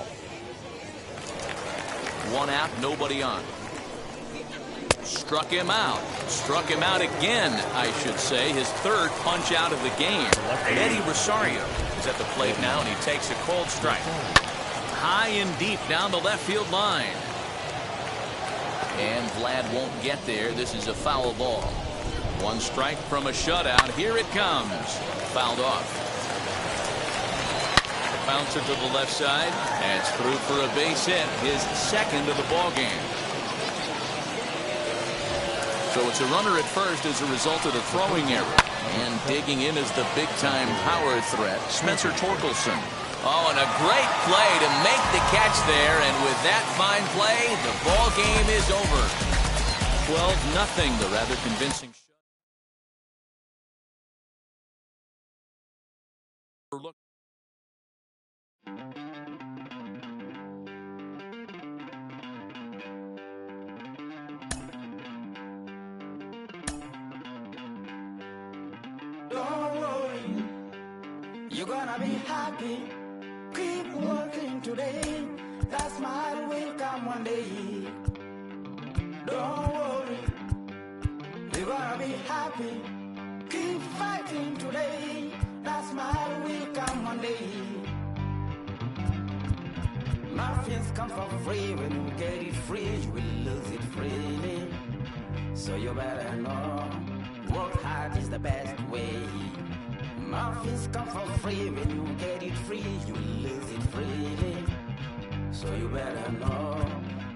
1 out, nobody on. Struck him out. Struck him out again, I should say. His 3rd punch out of the game. Eddie Rosario is at the plate now, and he takes a cold strike. High and deep down the left field line. And Vlad won't get there. This is a foul ball. 1 strike from a shutout. Here it comes. Fouled off. The bouncer to the left side. That's through for a base hit. His 2nd of the ball game. So it's a runner at first as a result of the throwing error. And digging in is the big-time power threat, Spencer Torkelson. Oh, and a great play to make the catch there, and with that fine play, the ball game is over. 12-0, the rather convincing look. Don't worry, you're gonna be happy. Keep working today, that smile will come one day. Don't worry, you're gonna be happy. Keep fighting today, that smile will come one day. Muffins come for free, when you get it free, you will lose it freely. So you better know, work hard is the best way. Muffins come for free, when you get it free, you lose it freely. So you better know,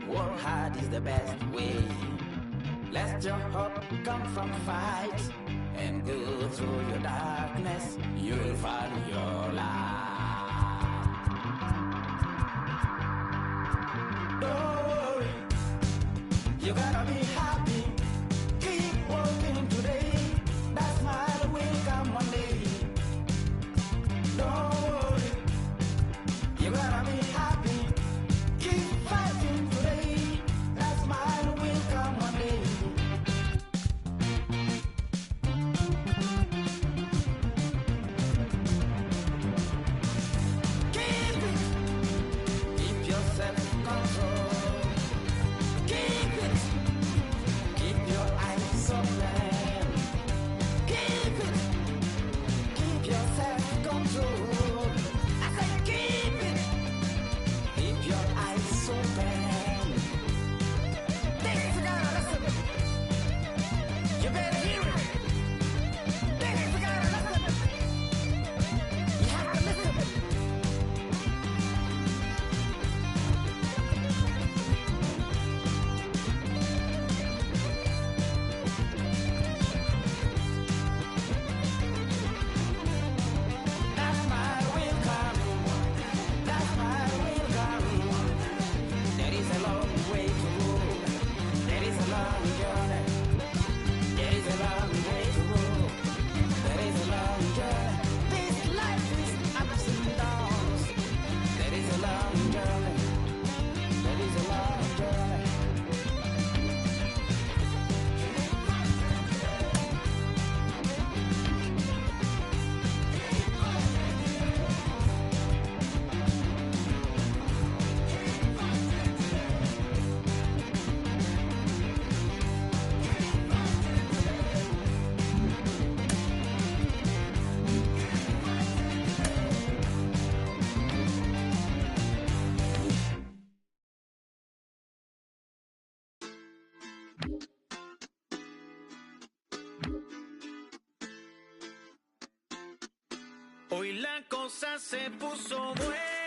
work hard is the best way. Let your hope come from fight, and go through your darkness, you'll find your light. Don't worry, you gotta be happy. Keep working today. That smile will come one day. Don't worry, you gotta be happy. Keep fighting today. That smile will come one day. Keep it. Keep yourself in control. Keep it. Keep your eyes open. Keep it. Keep yourself in control. I said keep it. Keep your eyes open. This you gotta listen. You better hear it. This you gotta listen. You have to listen. That smile will come. That smile will come. There is a long way to go. There is a long journey. There is a long way to go. There is a long journey. This life is ups and downs. There is a long journey. There is a long journey. Hoy la cosa se puso buena.